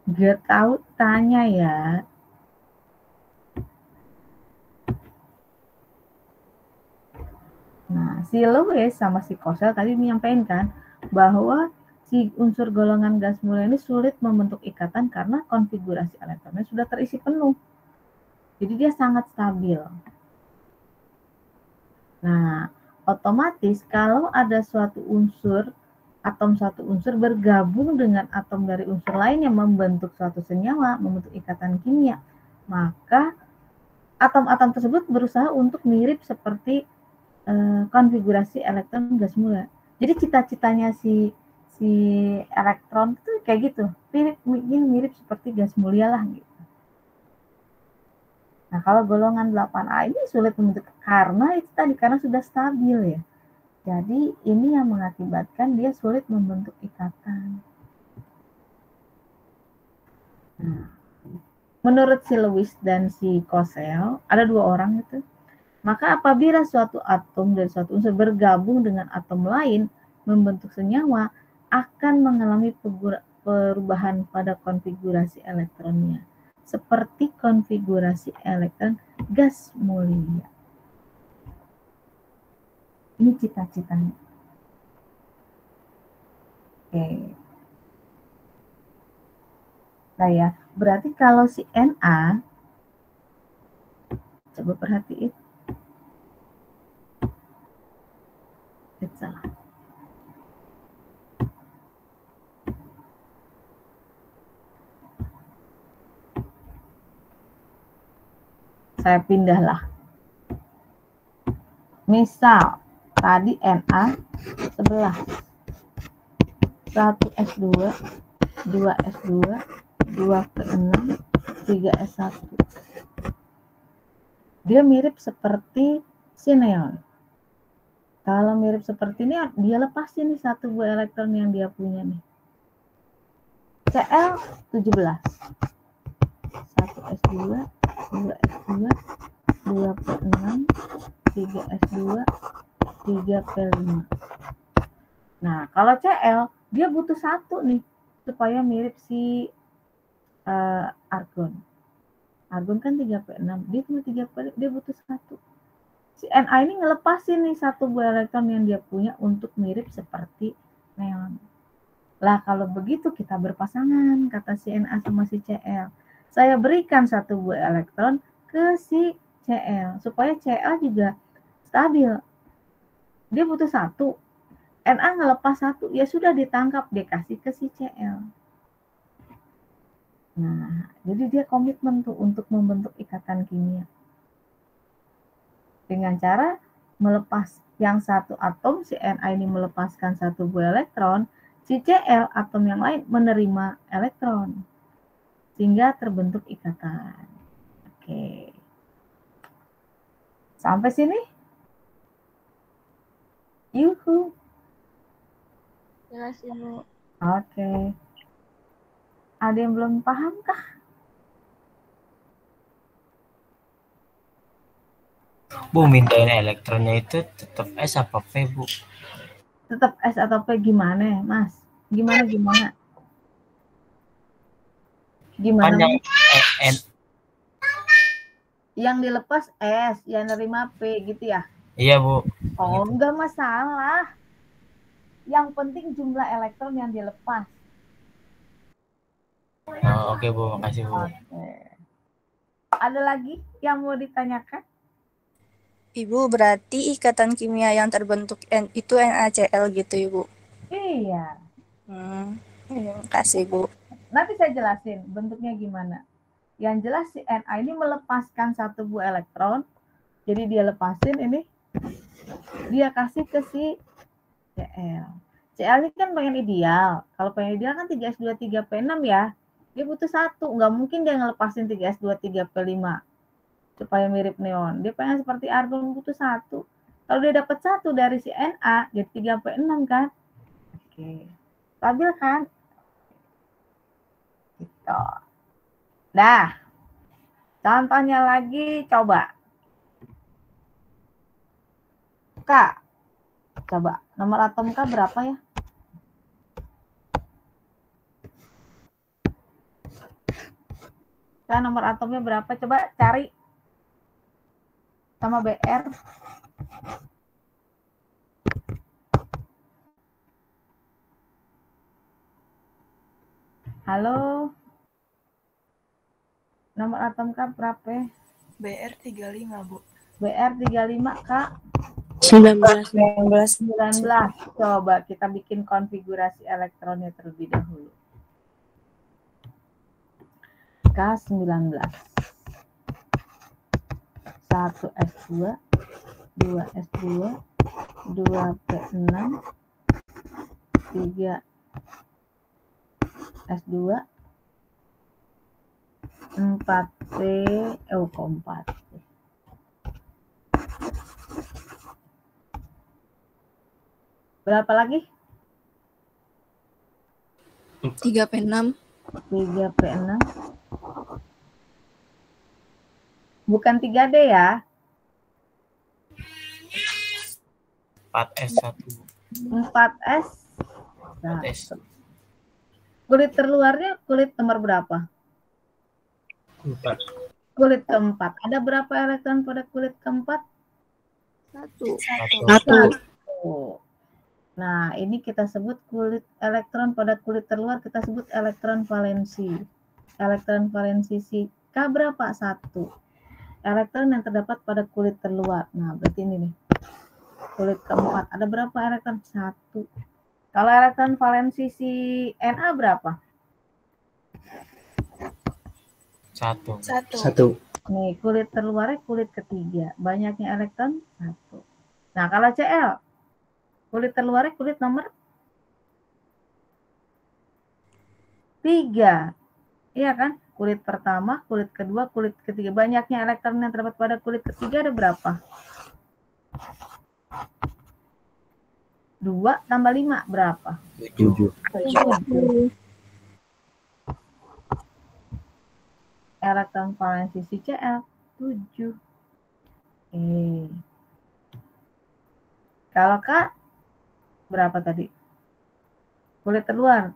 Gak tahu tanya ya. Nah, si Lewis sama si Kosel tadi menyampaikan kan bahwa si unsur golongan gas mulia ini sulit membentuk ikatan karena konfigurasi elektronnya sudah terisi penuh. Jadi dia sangat stabil. Nah, otomatis kalau ada suatu unsur, atom satu unsur bergabung dengan atom dari unsur lain yang membentuk suatu senyawa, membentuk ikatan kimia, maka atom-atom tersebut berusaha untuk mirip seperti konfigurasi elektron gas mulia. Jadi cita-citanya si elektron itu kayak gitu, mirip seperti gas mulia lah gitu. Nah, kalau golongan 8A ini sulit membentuk karena itu tadi, karena sudah stabil ya. Jadi ini yang mengakibatkan dia sulit membentuk ikatan. Nah, menurut si Lewis dan si Kossel, ada dua orang itu. Maka apabila suatu atom dari suatu unsur bergabung dengan atom lain membentuk senyawa, akan mengalami perubahan pada konfigurasi elektronnya, seperti konfigurasi elektron gas mulia. Ini cita-citanya. Oke. Nah ya, berarti kalau si Na, coba perhatiin. Salah. Saya pindahlah. Misal tadi Na 11, 1S2, 2S2, 2P6, 3S1. Dia mirip seperti si neon. Kalau mirip seperti ini, dia lepasin nih satu buah elektron yang dia punya nih. Cl 17. 1S2, 2S2, 2P6, 3S2, 3P5. Nah, kalau Cl, dia butuh satu nih, supaya mirip si argon. Argon kan 3P6, dia cuma 3P, dia butuh satu. Si Na ini ngelepasin nih satu buah elektron yang dia punya untuk mirip seperti neon. Lah kalau begitu kita berpasangan, kata si Na sama si Cl. Saya berikan satu buah elektron ke si Cl, supaya Cl juga stabil. Dia butuh satu. Na ngelepas satu, ya sudah ditangkap, dia kasih ke si Cl. Nah, jadi dia komitmen tuh untuk membentuk ikatan kimia. Dengan cara melepas yang satu atom, si Na ini melepaskan satu buah elektron, si Cl atom yang lain menerima elektron. Sehingga terbentuk ikatan. Oke. Sampai sini? Yuhu. Jelas, Ibu. Oke. Ada yang belum paham kah? Bu, mintain elektronnya itu tetap S apa P, Bu? Tetap S atau P gimana, Mas? Gimana? Gimana? Yang dilepas S, yang nerima P gitu ya? Iya, Bu. Oh, enggak masalah. Yang penting jumlah elektron yang dilepas. Oh, oke, Bu. Makasih, Bu. Oke. Ada lagi yang mau ditanyakan? Ibu, berarti ikatan kimia yang terbentuk itu NaCl gitu, Ibu? Iya. Terima kasih, Bu. Nanti saya jelasin bentuknya gimana. Yang jelas si Na ini melepaskan satu buah elektron. Jadi dia lepasin ini. Dia kasih ke si Cl. Cl ini kan pengen ideal. Kalau pengen ideal kan 3S2, 3P6 ya. Dia butuh satu. Nggak mungkin dia ngelepasin 3S2, 3P5. Supaya mirip neon. Dia pengen seperti argon, butuh satu. Kalau dia dapat satu dari si Na, jadi 3P6 kan? Oke. Stabil kan? Gitu. Dah. Contohnya lagi, coba. K. Coba, nomor atom K berapa ya? K nomor atomnya berapa? Coba cari. Sama Br. Halo. Nomor atom K berapa? BR 35, Bu. BR 35, Kak. 19. Coba kita bikin konfigurasi elektronnya terlebih dahulu. K19. 1S2, 2S2, 2P6, 3S2, 4P, kok 4. Berapa lagi? 3P6. 3P6. Bukan 3D ya. 4S1. 4S. 4S. Kulit terluarnya kulit nomor berapa? 4. Kulit keempat. Ada berapa elektron pada kulit keempat? 1. 1. Nah, ini kita sebut kulit elektron pada kulit terluar, kita sebut elektron valensi. Elektron valensi si K berapa? 1. Elektron yang terdapat pada kulit terluar. Nah, berarti ini nih. Kulit keempat. Ada berapa elektron? 1. Kalau elektron valensi si Na berapa? 1. Nih, kulit terluarnya kulit ketiga. Banyaknya elektron 1. Nah, kalau Cl, kulit terluarnya kulit nomor 3. Iya kan? Kulit pertama, kulit kedua, kulit ketiga. Banyaknya elektron yang terdapat pada kulit ketiga ada berapa? 2 tambah 5 berapa? 7. Elektron valensi si Cl 7. Kalau K berapa tadi? Kulit terluar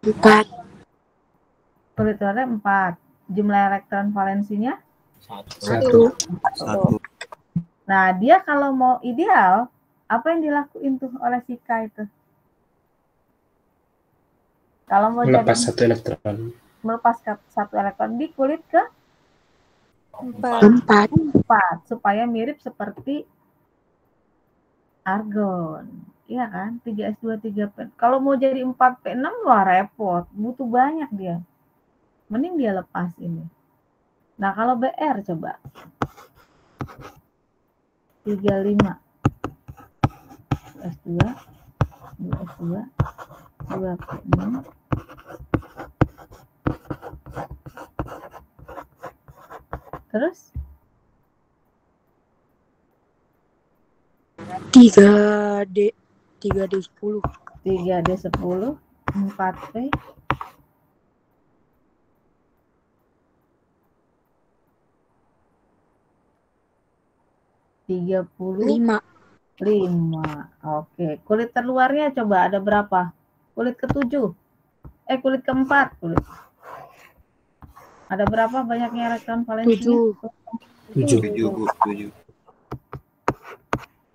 4. Kulit terluarnya 4. Jumlah elektron valensinya 1. Nah, dia kalau mau ideal, apa yang dilakuin tuh oleh si K itu? Kalau mau Melepas jadi 1 elektron. melepas 1 elektron di kulit ke 4. supaya mirip seperti argon. Iya kan? 3S2, 3P. Kalau mau jadi 4P6, wah repot. Butuh banyak dia. Mending dia lepas ini. Nah, kalau BR coba. 35. S2, 2S2, 2P6. Terus 3D 3D10. 3D10, 4P. 35. Oke, kulit terluarnya coba ada berapa? Kulit ke-7. Kulit ke-4. Ada berapa banyaknya elektron valensinya? 7.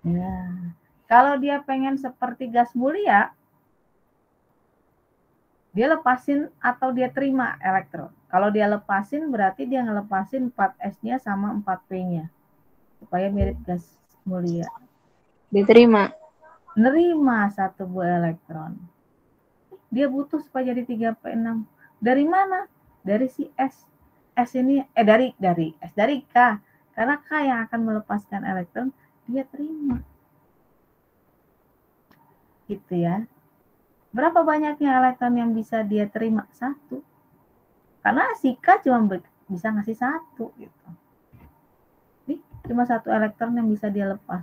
Ya. Kalau dia pengen seperti gas mulia, dia lepasin atau dia terima elektron. Kalau dia lepasin berarti dia ngelepasin 4S-nya sama 4P-nya. Supaya mirip gas mulia. Diterima. Nerima 1 buah elektron. Dia butuh supaya jadi 3P6. Dari mana? Dari si S. S ini dari S, dari K. Karena K yang akan melepaskan elektron, dia terima. Gitu ya. Berapa banyaknya elektron yang bisa dia terima? 1. Karena si K cuma bisa ngasih 1 gitu. Nih, cuma 1 elektron yang bisa dia lepas.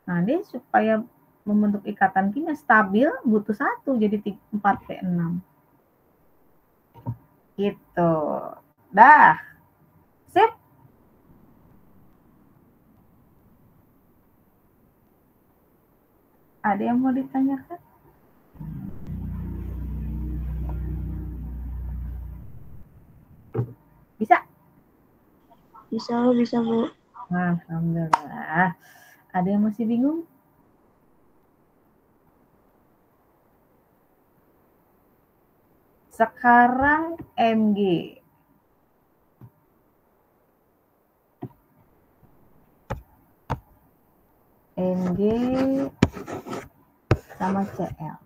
Nah, dia supaya membentuk ikatan kimia stabil butuh 1 jadi 4P6. Gitu. Dah. Sip. Ada yang mau ditanyakan? Bisa? Bisa Bu. Alhamdulillah. Ada yang masih bingung? Sekarang Mg. Mg sama Cl.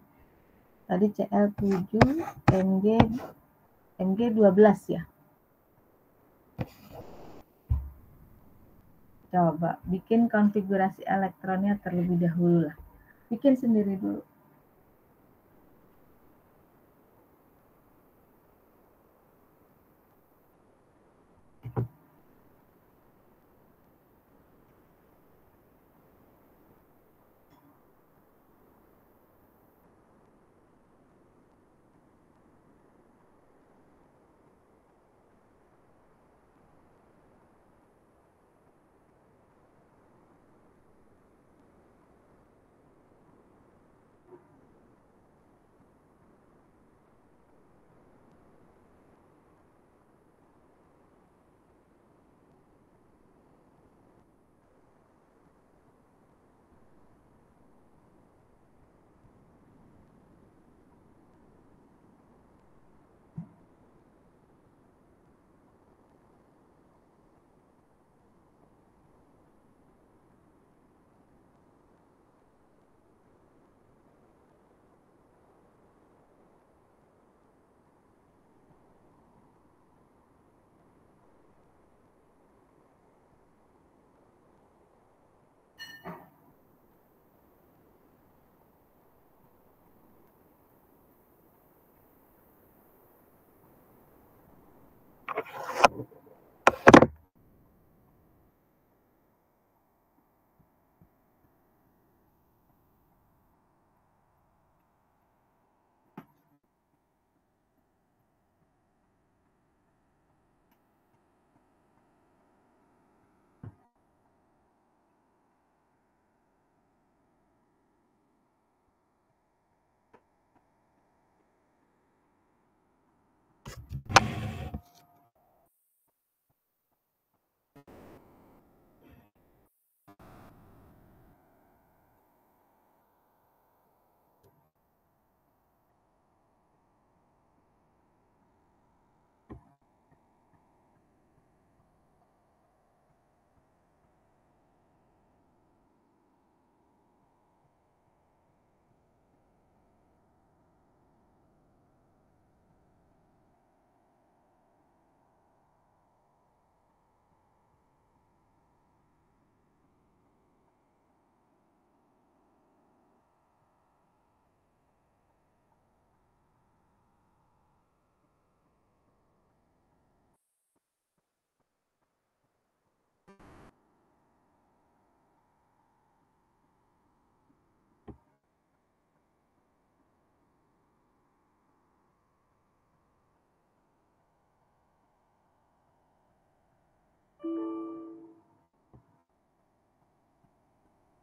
Tadi Cl 7, Mg 12 ya. Coba bikin konfigurasi elektronnya terlebih dahulu lah. Bikin sendiri dulu.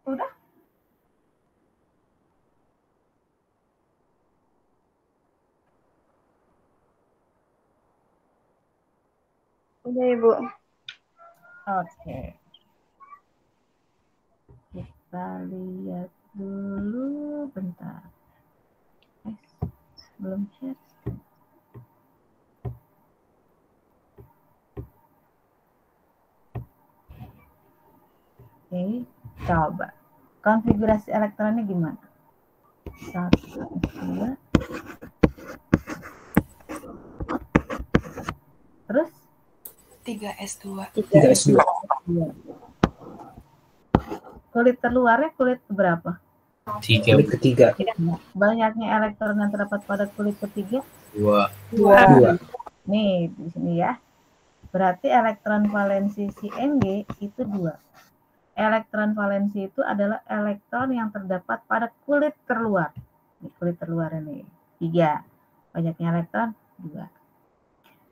Udah? Udah Ibu. Oke. Kita lihat dulu bentar. Belum share. Oke, coba. Konfigurasi elektronnya gimana? 1, 2. Terus? 3S2. 3S2. Kulit terluarnya kulit keberapa? 3. Kulit ketiga. Banyaknya elektron yang terdapat pada kulit ketiga? 2. Nih, di sini ya. Berarti elektron valensi si Ng itu 2. Elektron valensi itu adalah elektron yang terdapat pada kulit terluar. Ini kulit terluar ini 3. Banyaknya elektron 2.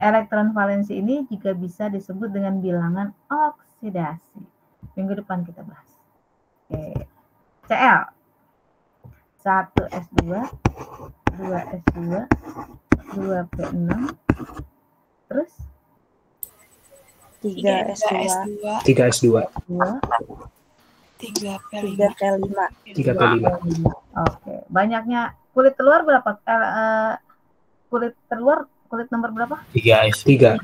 Elektron valensi ini juga bisa disebut dengan bilangan oksidasi. Minggu depan kita bahas. Oke. Cl 1S2, 2S2, 2P6, terus 3S2, 3S2. 3P5. 3P5. Oke. Banyaknya kulit telur berapa? Kulit telur kulit nomor berapa? 3S. 3.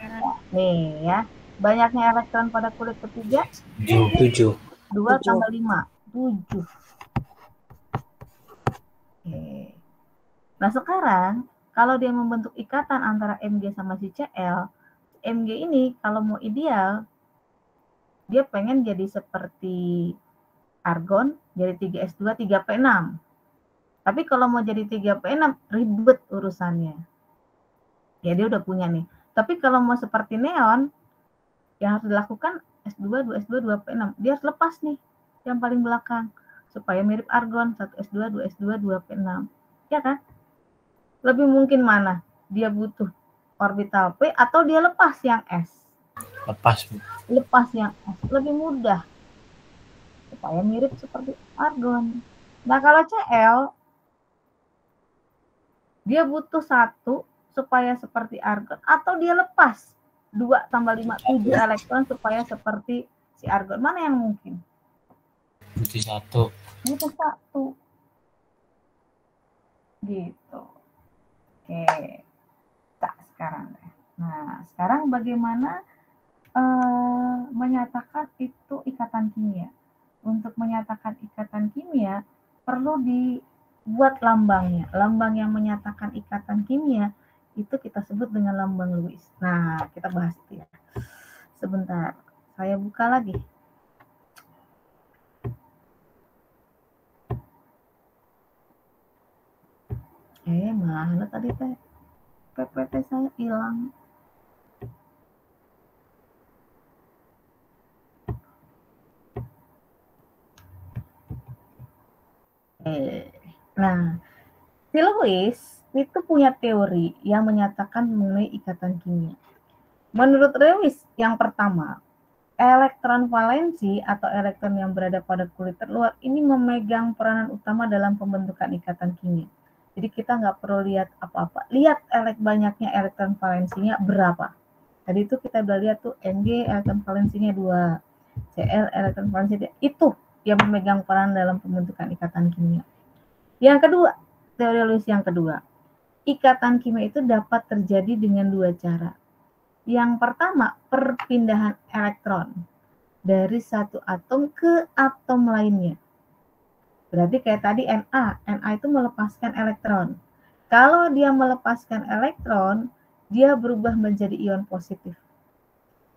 Nih ya. Banyaknya elektron pada kulit ketiga? 7. 2 tambah 5. 7. Oke. Nah sekarang kalau dia membentuk ikatan antara Mg sama si Cl, Mg ini kalau mau ideal dia pengen jadi seperti argon, jadi 3S2 3P6. Tapi kalau mau jadi 3P6 ribet urusannya. Ya dia udah punya nih. Tapi kalau mau seperti neon yang harus dilakukan S2 2S2 2P6, dia harus lepas nih yang paling belakang supaya mirip argon 1S2 2S2 2P6. Ya kan? Lebih mungkin mana? Dia butuh orbital P atau dia lepas yang S? Lepas. Lepas yang S. Lebih mudah. Supaya mirip seperti argon. Nah kalau Cl, dia butuh 1 supaya seperti argon. Atau dia lepas 2 tambah 5, 7 elektron supaya seperti si argon. Mana yang mungkin? Butuh 1. Butuh 1. Gitu. Oke. Tak sekarang. Nah, sekarang bagaimana menyatakan itu ikatan kimia? Untuk menyatakan ikatan kimia perlu dibuat lambangnya. Lambang yang menyatakan ikatan kimia itu kita sebut dengan lambang Lewis. Nah, kita bahas itu ya. Sebentar, saya buka lagi. Mana tadi teh? PPT saya hilang. Nah, si Lewis itu punya teori yang menyatakan mengenai ikatan kimia. Menurut Lewis, yang pertama, elektron valensi atau elektron yang berada pada kulit terluar ini memegang peranan utama dalam pembentukan ikatan kimia. Jadi kita nggak perlu lihat apa-apa. Lihat banyaknya elektron valensinya berapa. Tadi itu kita udah lihat tuh Mg elektron valensinya 2, Cl elektron valensinya itu yang memegang peran dalam pembentukan ikatan kimia. Yang kedua, teori Lewis yang kedua, ikatan kimia itu dapat terjadi dengan dua cara. Yang pertama, perpindahan elektron dari satu atom ke atom lainnya. Berarti kayak tadi Na itu melepaskan elektron. Kalau dia melepaskan elektron, dia berubah menjadi ion positif.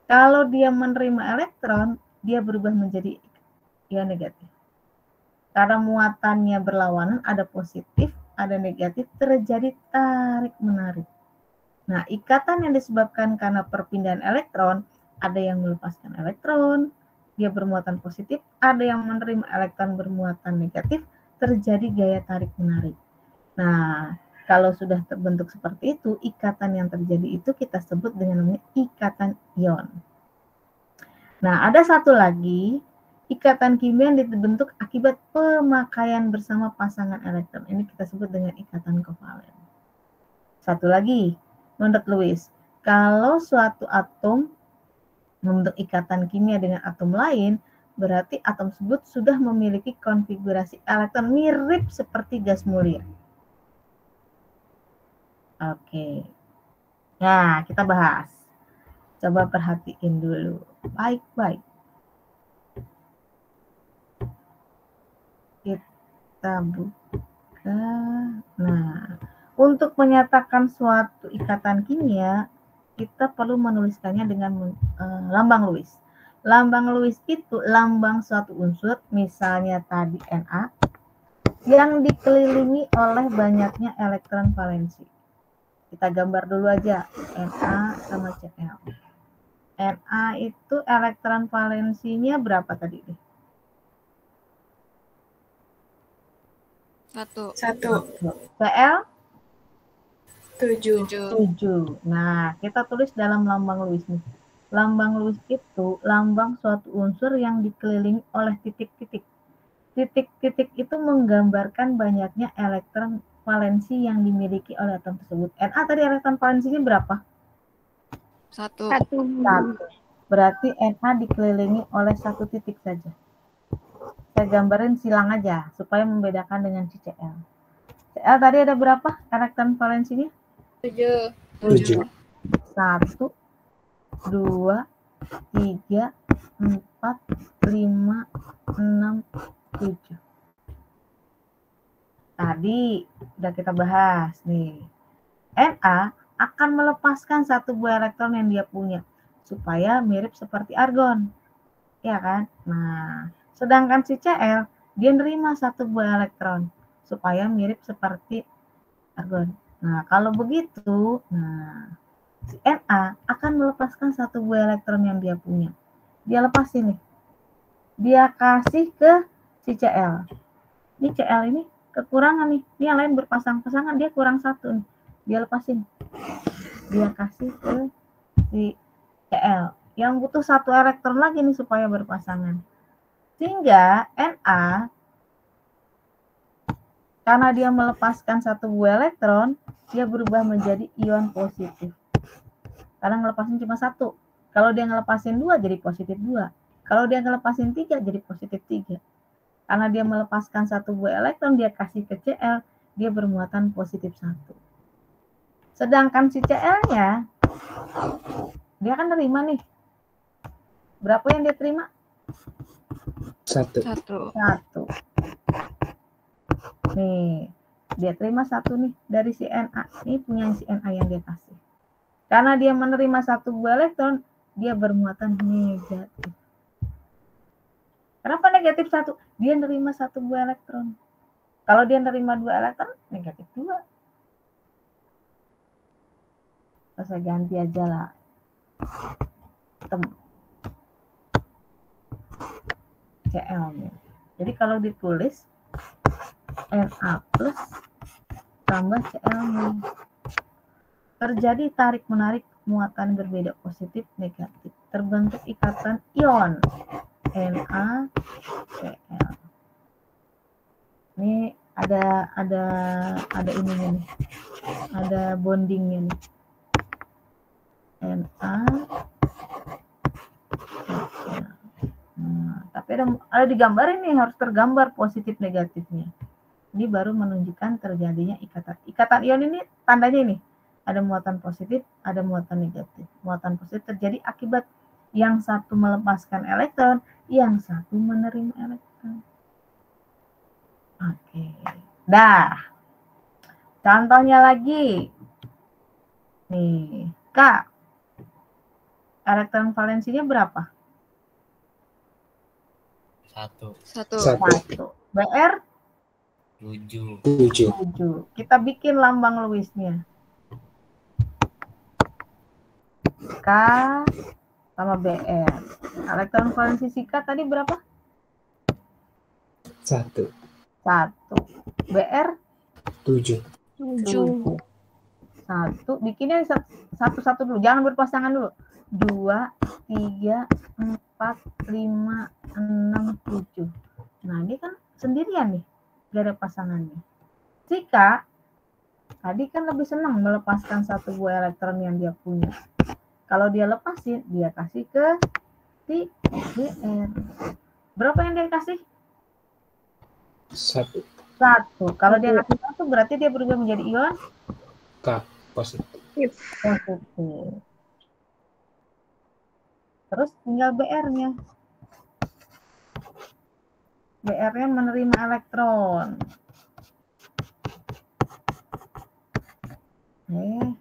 Kalau dia menerima elektron, dia berubah menjadi ion negatif. Karena muatannya berlawanan, ada positif, ada negatif, terjadi tarik-menarik. Nah, ikatan yang disebabkan karena perpindahan elektron, ada yang melepaskan elektron, dia bermuatan positif, ada yang menerima elektron bermuatan negatif, terjadi gaya tarik-menarik. Nah, kalau sudah terbentuk seperti itu, ikatan yang terjadi itu kita sebut dengan namanya ikatan ion. Nah, ada satu lagi, ikatan kimia yang dibentuk akibat pemakaian bersama pasangan elektron. Ini kita sebut dengan ikatan kovalen. Satu lagi, menurut Lewis, kalau suatu atom membentuk ikatan kimia dengan atom lain, berarti atom tersebut sudah memiliki konfigurasi elektron mirip seperti gas mulia. Oke. Nah, kita bahas. Coba perhatiin dulu. Baik-baik. Kita buka. Nah, untuk menyatakan suatu ikatan kimia, kita perlu menuliskannya dengan lambang Lewis. Lambang Lewis itu lambang suatu unsur, misalnya tadi Na, yang dikelilingi oleh banyaknya elektron valensi. Kita gambar dulu aja, Na sama Cl. Na itu elektron valensinya berapa tadi? Satu. Cl? 7. 7. Nah, kita tulis dalam lambang Lewis nih. Lambang Lewis itu lambang suatu unsur yang dikelilingi oleh titik-titik. Titik-titik itu menggambarkan banyaknya elektron valensi yang dimiliki oleh atom tersebut. Na tadi elektron valensinya berapa? 1. Berarti Na dikelilingi oleh satu titik saja. Saya gambarin silang aja supaya membedakan dengan Cl. Cl tadi ada berapa elektron valensinya? 7. 7. 1, 2, 3, 4, 5, 6, 7. Tadi udah kita bahas nih. Na akan melepaskan satu buah elektron yang dia punya supaya mirip seperti argon. Ya kan? Nah, sedangkan si Cl dia nerima satu buah elektron supaya mirip seperti argon. Nah, kalau begitu, si Na akan melepaskan satu buah elektron yang dia punya. Dia lepasin nih. Dia kasih ke si Cl. Ini Cl ini kekurangan nih. Ini yang lain berpasang-pasangan, dia kurang satu nih. Dia lepasin. Dia kasih ke si Cl. Yang butuh satu elektron lagi nih supaya berpasangan. Sehingga Na karena dia melepaskan satu buah elektron, dia berubah menjadi ion positif. Karena ngelepasin cuma satu. Kalau dia ngelepasin 2, jadi positif 2. Kalau dia ngelepasin 3, jadi positif 3. Karena dia melepaskan satu buah elektron, dia kasih ke Cl, dia bermuatan positif 1. Sedangkan si Cl-nya, dia kan terima nih. Berapa yang dia terima? 1. Nih, dia terima 1 nih dari si Na. Ini punya si Na yang dia kasih. Karena dia menerima satu buah elektron, dia bermuatan negatif. Kenapa negatif 1? Dia nerima satu buah elektron. Kalau dia nerima 2 elektron, negatif 2. Saya ganti aja lah. Cl-nya. Jadi kalau ditulis Na plus tambah Cl-nya. Terjadi tarik-menarik muatan berbeda positif negatif. Terbentuk ikatan ion NaCl. Ini ada ininya nih. Ada bondingnya nih. Na. Tapi ada digambarin nih, harus tergambar positif negatifnya. Ini baru menunjukkan terjadinya ikatan. Ikatan ion ini tandanya ini. Ada muatan positif, ada muatan negatif. Muatan positif terjadi akibat yang satu melepaskan elektron, yang satu menerima elektron. Oke. Dah. Contohnya lagi. Nih, Kak. Elektron valensinya berapa? 1. 1. BR? 7. 7. Kita bikin lambang Lewisnya. K sama BR. Elektron valensi si K tadi berapa? 1. 1. BR? 7. 7. 1. Bikinnya satu-satu dulu. Jangan berpasangan dulu. 2, 3, 4, 5, 6, 7. Nah, ini kan sendirian nih. Gak ada pasangannya. Jika tadi kan lebih senang melepaskan satu buah elektron yang dia punya. Kalau dia lepasin, dia kasih ke si BR. Berapa yang dia kasih? 1. 1. Kalau dia kasih 1, berarti dia berubah menjadi ion K positif. positif. Terus tinggal BR-nya. BR-nya menerima elektron. Ini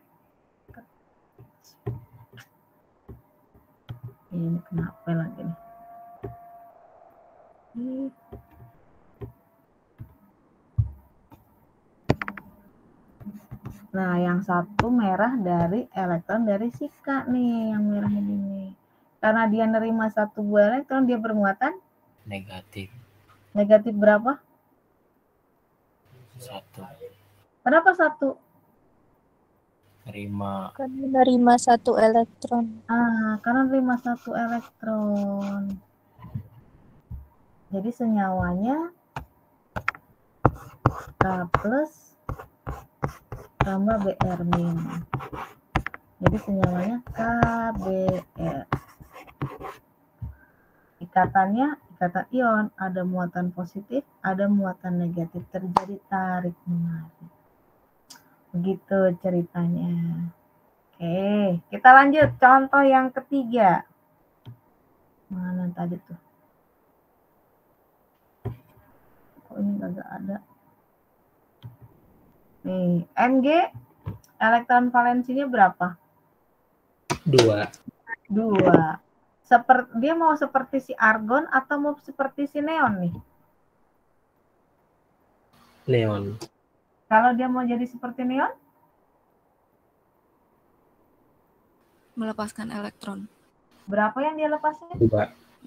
kenapa lagi nih? Nah, yang satu merah dari elektron dari si K nih, yang merah ini nih. Karena dia nerima satu buah elektron, dia bermuatan Negatif. negatif berapa? 1. Kenapa 1? Nerima. Kan menerima 1 elektron. Karena nerima 1 elektron. Jadi senyawanya K plus tambah BR min. Jadi senyawanya KBr. Ikatannya ikatan ion, ada muatan positif, ada muatan negatif, terjadi tarik menarik. Begitu ceritanya. Oke, kita lanjut contoh yang ketiga. Mana tadi tuh? Kok ini agak ada? Nih, Mg elektron valensinya berapa? 2. 2. Dia mau seperti si argon atau mau seperti si neon nih? Neon. Kalau dia mau jadi seperti neon? Melepaskan elektron. Berapa yang dia lepasnya? 2.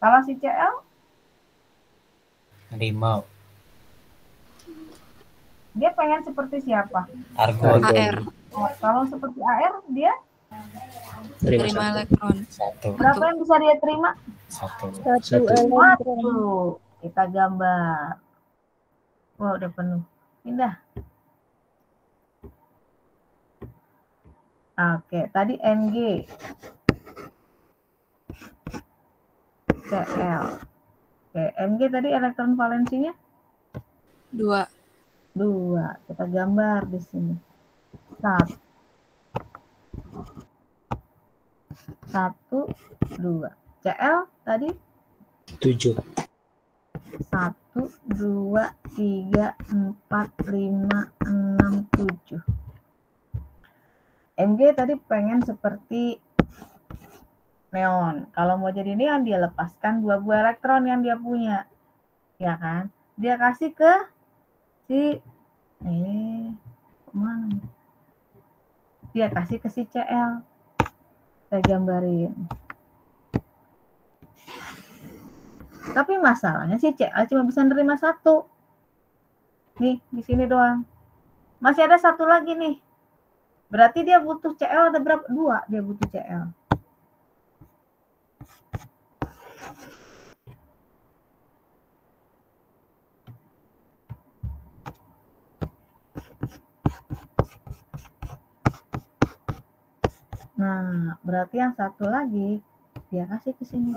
Kalau si Cl? 5. Dia pengen seperti siapa? Argon. AR. Kalau seperti AR, dia? Terima elektron. 1. Berapa yang bisa dia terima? 1. 1 elektron. Kita gambar. Wah, udah penuh. Pindah. Oke, tadi Mg. Cl. Oke, Mg tadi elektron valensinya? 2. Kita gambar di sini. 1, 2. Cl tadi? 7. 1, 2, 3, 4, 5, 6, 7. Mg tadi pengen seperti neon. Kalau mau jadi neon, dia lepaskan 2 buah elektron yang dia punya. Ya kan? Dia kasih ke si mana? Dia kasih ke si Cl. Saya gambarin. Tapi masalahnya si Cl cuma bisa nerima 1. Nih, di sini doang. Masih ada 1 lagi nih. Berarti dia butuh Cl ada berapa? 2 dia butuh Cl. Nah, berarti yang satu lagi dia kasih ke sini.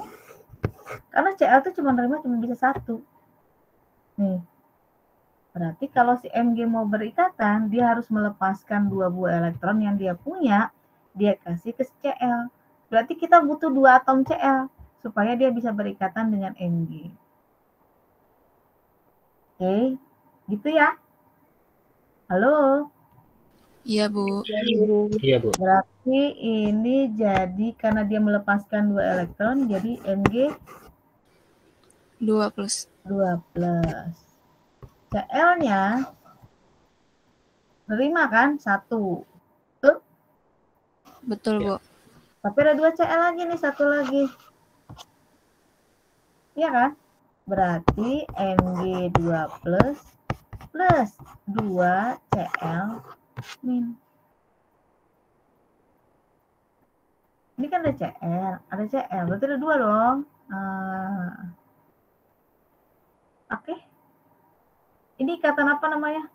Karena Cl itu cuma bisa satu. Nih. Berarti kalau si Mg mau berikatan, dia harus melepaskan 2 buah elektron yang dia punya, dia kasih ke Cl. Berarti kita butuh 2 atom Cl supaya dia bisa berikatan dengan Mg. Oke, gitu ya. Halo? Iya, Bu. Iya, Bu. Berarti ini jadi karena dia melepaskan 2 elektron, jadi Mg 2 plus. 2 plus. Cl-nya terima kan? 1. Betul? Betul, Bu. Tapi ada 2 Cl lagi nih, 1 lagi. Iya kan? Berarti Mg 2 plus 2 Cl min. Ini kan ada Cl, berarti ada 2 dong. Oke. Ini ikatan apa namanya?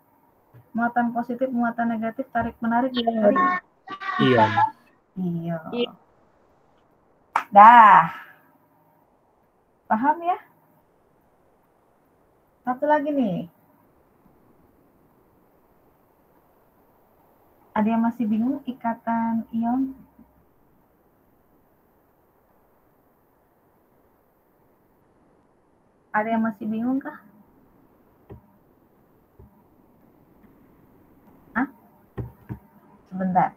Muatan positif, muatan negatif, tarik menarik. Ion. Iya. Dah. Paham ya? Satu lagi nih. Ada yang masih bingung ikatan ion? Ada yang masih bingung kah? Hah? Sebentar.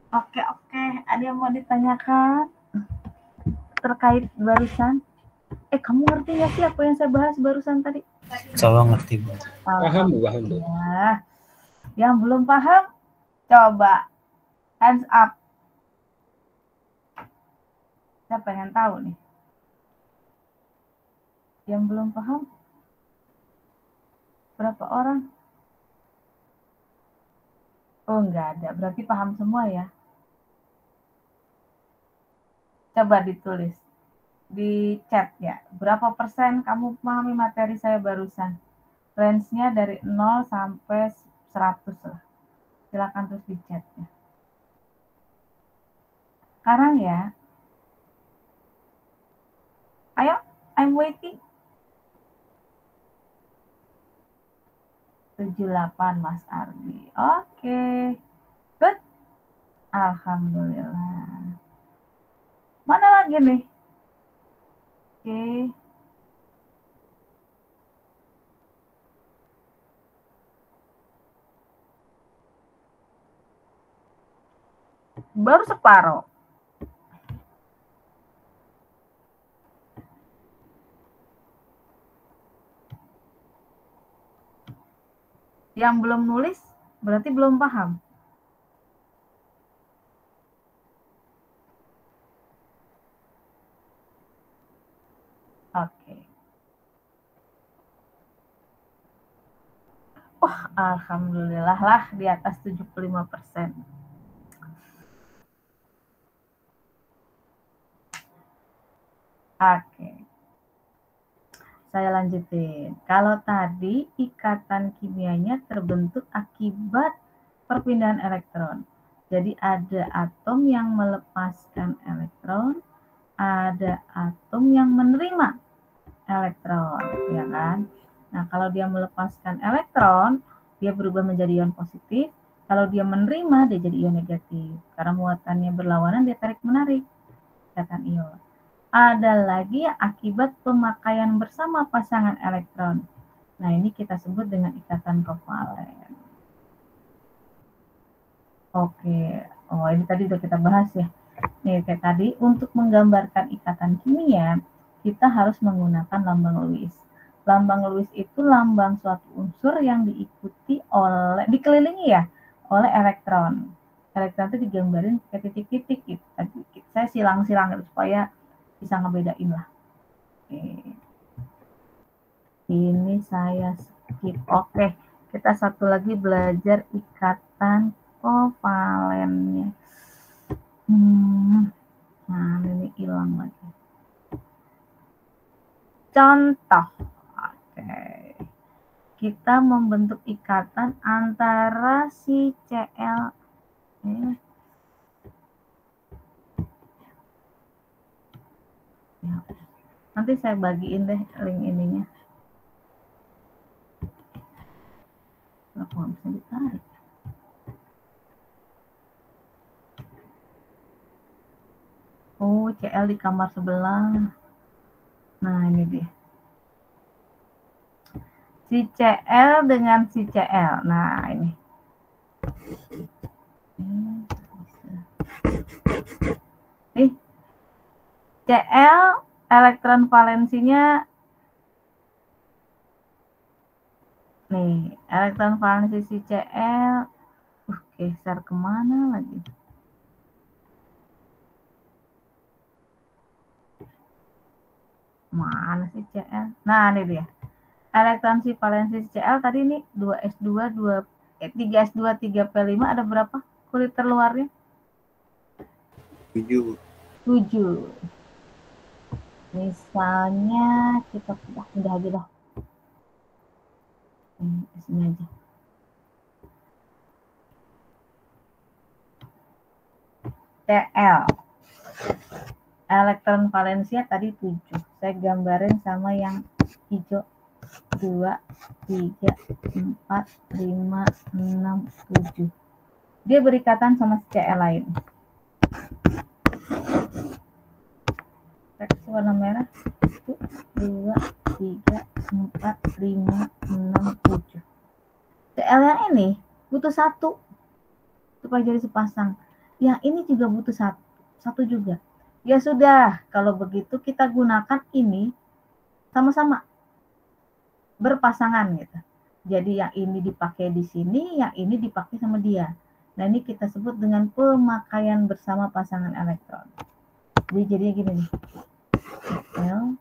Oke. Ada yang mau ditanyakan terkait barusan? Kamu ngerti nggak sih apa yang saya bahas barusan tadi? Coba ngerti, Bu. Paham, Bu. Ya. Yang belum paham, coba hands up. Saya pengen tahu nih. Yang belum paham, berapa orang? Oh, enggak ada. Berarti paham semua ya. Coba ditulis di chat ya. Berapa persen kamu memahami materi saya barusan? Range-nya dari 0 sampai 100 lah. Silakan terus di chat ya. Sekarang ya. Ayo, I'm waiting. 78 Mas Ardi. Oke. Good. Alhamdulillah. Mana lagi nih? Oke. Baru separuh. Yang belum nulis berarti belum paham. Oke. Wah, alhamdulillah lah di atas 75%. Oke. Saya lanjutin. Kalau tadi ikatan kimianya terbentuk akibat perpindahan elektron. Jadi ada atom yang melepaskan elektron, ada atom yang menerima elektron, ya kan? Nah, kalau dia melepaskan elektron, dia berubah menjadi ion positif. Kalau dia menerima, dia jadi ion negatif. Karena muatannya berlawanan, dia tarik menarik, ikatan ion. Ada lagi akibat pemakaian bersama pasangan elektron. Nah, ini kita sebut dengan ikatan kovalen. Oke. Oh, ini tadi udah kita bahas ya. Nih, kayak tadi, untuk menggambarkan ikatan kimia, kita harus menggunakan lambang Lewis. Lambang Lewis itu lambang suatu unsur yang dikelilingi ya oleh elektron. Elektron itu digambarin pakai titik-titik gitu. Saya silang-silang gitu, supaya bisa ngebedain lah. Oke. Ini saya skip. Oke, kita satu lagi belajar ikatan kovalennya. Nah, ini hilang lagi. Contoh. Oke. Kita membentuk ikatan antara si Cl. Ya. Nanti saya bagiin deh link ininya. Kenapa nggak bisa ditarik? Oh, Cl di kamar sebelah. Nah, ini dia. Si Cl dengan si Cl. Nah, ini. Nih. Cl elektron valensinya nih, elektron valensi si Cl geser kemana lagi? Mana sih Cl? Nah, ini dia. Elektron si valensi Cl tadi ini 2s2, 3s2, 3p5 ada berapa kulit terluarnya? 7. Misalnya kita pindah aja dah. Sini aja. Cl. Elektron valensinya tadi 7. Saya gambarin sama yang hijau. 2, 3, 4, 5, 6, 7. Dia berikatan sama Cl lain. Teks warna merah. 1, 2, 3, 4, 5, 6, 7. Cl yang ini butuh 1 supaya jadi sepasang. Yang ini juga butuh 1 juga. Ya sudah, kalau begitu kita gunakan ini sama-sama berpasangan gitu. Jadi yang ini dipakai di sini, yang ini dipakai sama dia. Nah, ini kita sebut dengan pemakaian bersama pasangan elektron. Jadi gini nih. Cl.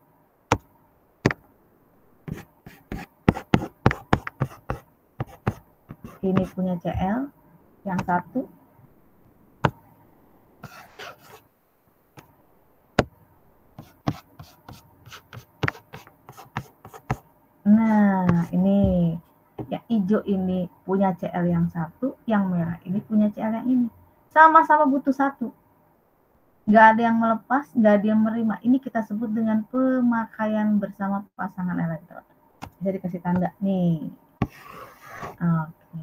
Ini punya Cl yang 1. Nah, ini yang hijau ini punya Cl yang 1, yang merah ini punya Cl yang ini. Sama-sama butuh 1. Nggak ada yang melepas, nggak ada yang menerima. Ini kita sebut dengan pemakaian bersama pasangan elektron. Bisa dikasih tanda nih. Oke.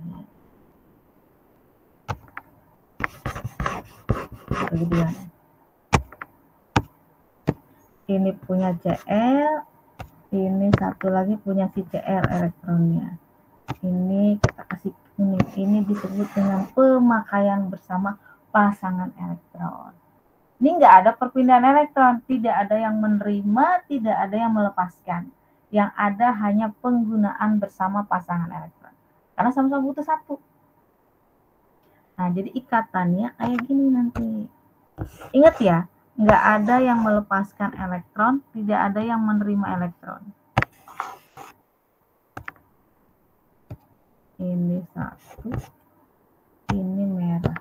Kedua. Ini punya Cl. Ini satu lagi punya si Cl elektronnya. Ini kita kasih ini disebut dengan pemakaian bersama pasangan elektron. Ini nggak ada perpindahan elektron, tidak ada yang menerima, tidak ada yang melepaskan. Yang ada hanya penggunaan bersama pasangan elektron. Karena sama-sama butuh 1. Nah, jadi ikatannya kayak gini nanti. Ingat ya, nggak ada yang melepaskan elektron, tidak ada yang menerima elektron. Ini 1, ini merah.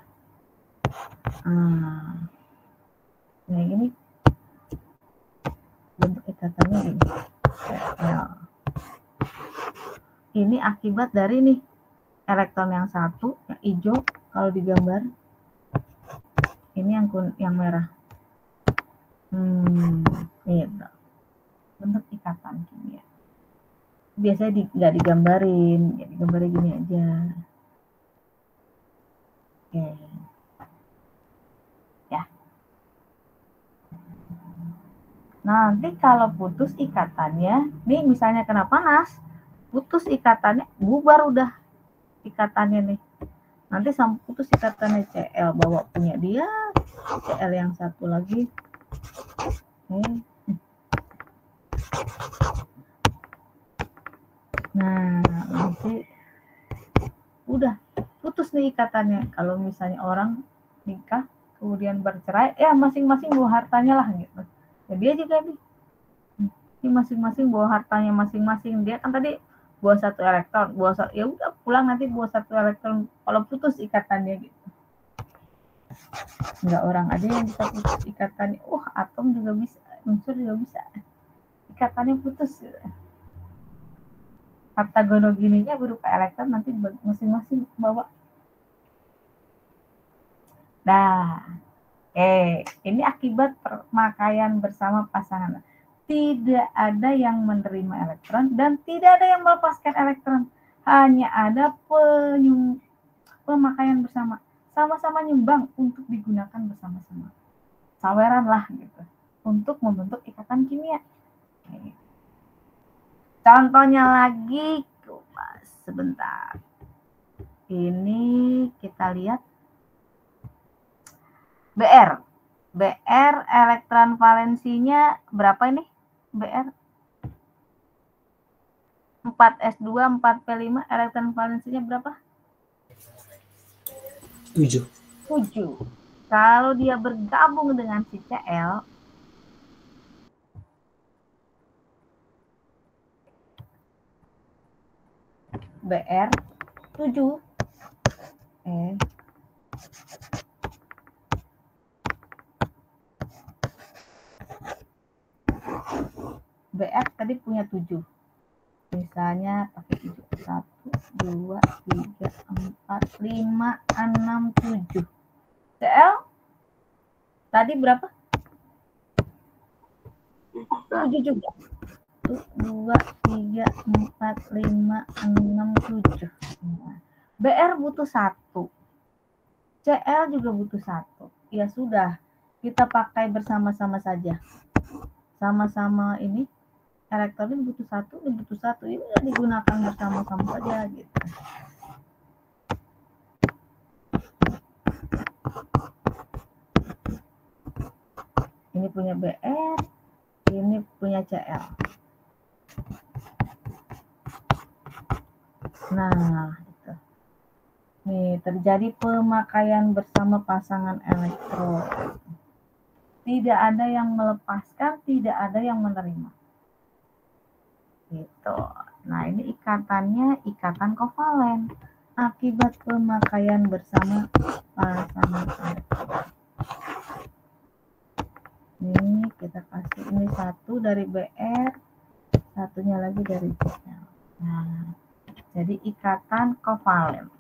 Nah, ini bentuk ikatannya ini. Ini akibat dari nih elektron yang 1, yang hijau kalau digambar. Ini yang merah. Gitu. Bentuk ikatan kimia. Biasanya nggak digambarin, ya digambarin gini aja. Oke. Ya. Nanti kalau putus ikatannya, nih misalnya kena panas, putus ikatannya, bubar udah ikatannya nih. Nanti sampai putus ikatannya Cl, bawa punya dia, Cl yang 1 lagi. Nah, nanti udah putus nih ikatannya. Kalau misalnya orang nikah kemudian bercerai, ya masing-masing bawa hartanya lah gitu. Ya dia juga nih, ini masing-masing bawa hartanya masing-masing. Dia kan tadi bawa 1 elektron, ya udah pulang nanti bawa 1 elektron. Kalau putus ikatannya gitu. Enggak orang ada yang bisa putus ikatannya. Atom juga bisa, unsur juga bisa. Ikatannya putus. Gitu. Harta gonogininya berupa elektron nanti masing-masing bawa. Nah, ini akibat pemakaian bersama pasangan. Tidak ada yang menerima elektron dan tidak ada yang melepaskan elektron. Hanya ada pemakaian bersama. Sama-sama nyumbang untuk digunakan bersama-sama. Saweran lah gitu. Untuk membentuk ikatan kimia. Contohnya lagi, sebentar. Ini kita lihat. BR elektron valensinya berapa ini? BR 4s2 4p5 elektron valensinya berapa? 7. Kalau dia bergabung dengan si Cl, BR 7. BR tadi punya 7. Misalnya pakai 7. 1, 2, 3, 4, 5, 6, 7. Cl tadi berapa? 7 juga. 1, 2, 3, 4, 5, 6, 7. BR butuh 1. Cl juga butuh 1. Ya sudah, kita pakai bersama-sama saja. Sama-sama ini elektronnya butuh 1, ini butuh 1. Ini udah digunakan bersama-sama saja gitu. Ini punya BR, ini punya Cl. Nah, gitu. Nih, terjadi pemakaian bersama pasangan elektron. Tidak ada yang melepaskan, tidak ada yang menerima. Gitu. Nah, ini ikatannya ikatan kovalen. Akibat pemakaian bersama pasangan elektron. Ini kita kasih ini 1 dari BR, satunya lagi dari Cl. Nah, jadi ikatan kovalen.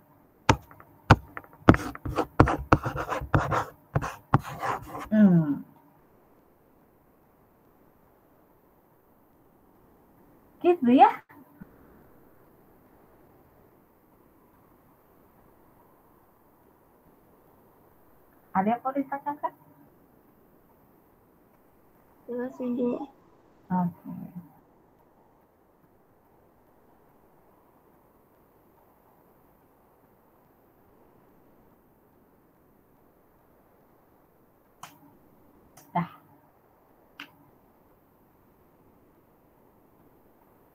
Gitu ya. Ada yang mau ditanyakan? Jelas, Ibu. Oke.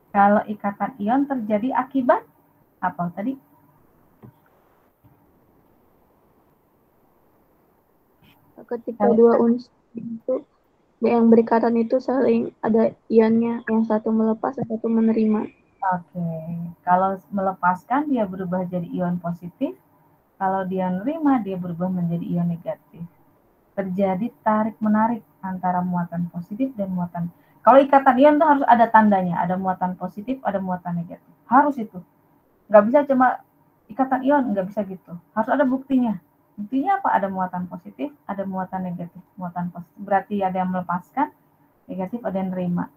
Kalau ikatan ion terjadi akibat apa tadi? Ketika dua unsur itu yang berikatan itu saling ada ionnya, yang satu melepas, yang satu menerima. Oke. Kalau melepaskan dia berubah jadi ion positif, kalau dia menerima dia berubah menjadi ion negatif. Terjadi tarik-menarik antara muatan positif dan muatan. Kalau ikatan ion itu harus ada tandanya, ada muatan positif, ada muatan negatif. Harus itu. Nggak bisa cuma ikatan ion, nggak bisa gitu. Harus ada buktinya. Buktinya apa? Ada muatan positif, ada muatan negatif. Muatan positif berarti ada yang melepaskan, negatif ada yang menerima.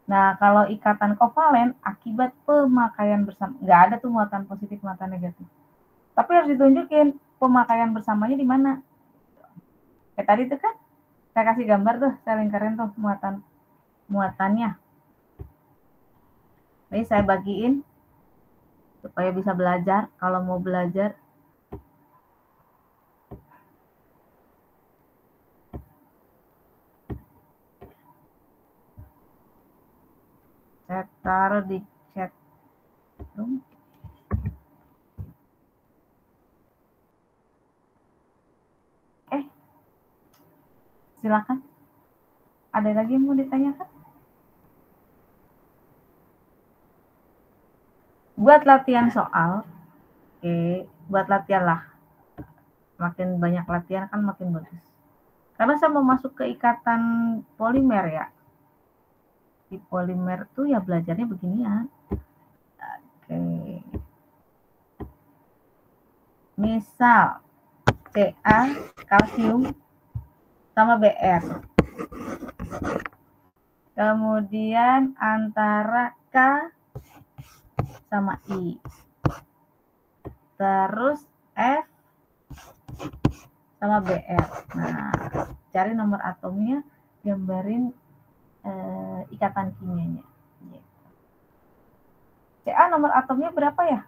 Nah, kalau ikatan kovalen akibat pemakaian bersama, nggak ada tuh muatan positif, muatan negatif. Tapi harus ditunjukin pemakaian bersamanya di mana. Kayak tadi tuh kan, saya kasih gambar tuh, saya lingkarin tuh muatannya. Ini saya bagiin supaya bisa belajar. Kalau mau belajar, Saya taruh di chat room. Silakan. Ada lagi yang mau ditanyakan? Buat latihan soal, buat latihan lah. Makin banyak latihan kan makin bagus. Karena saya mau masuk ke ikatan polimer ya. Di polimer tuh ya belajarnya beginian. Misal Ca kalsium sama Br. Kemudian antara K sama I. Terus F sama Br. Nah, cari nomor atomnya, gambarin ikatan kimianya. Ca nomor atomnya berapa ya?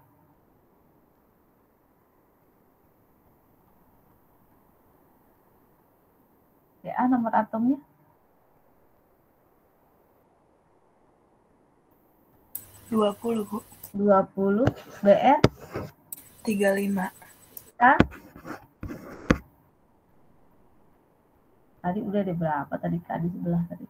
Ca nomor atomnya 20, Bu. 20, Br 35. K tadi udah ada berapa tadi K di sebelah tadi?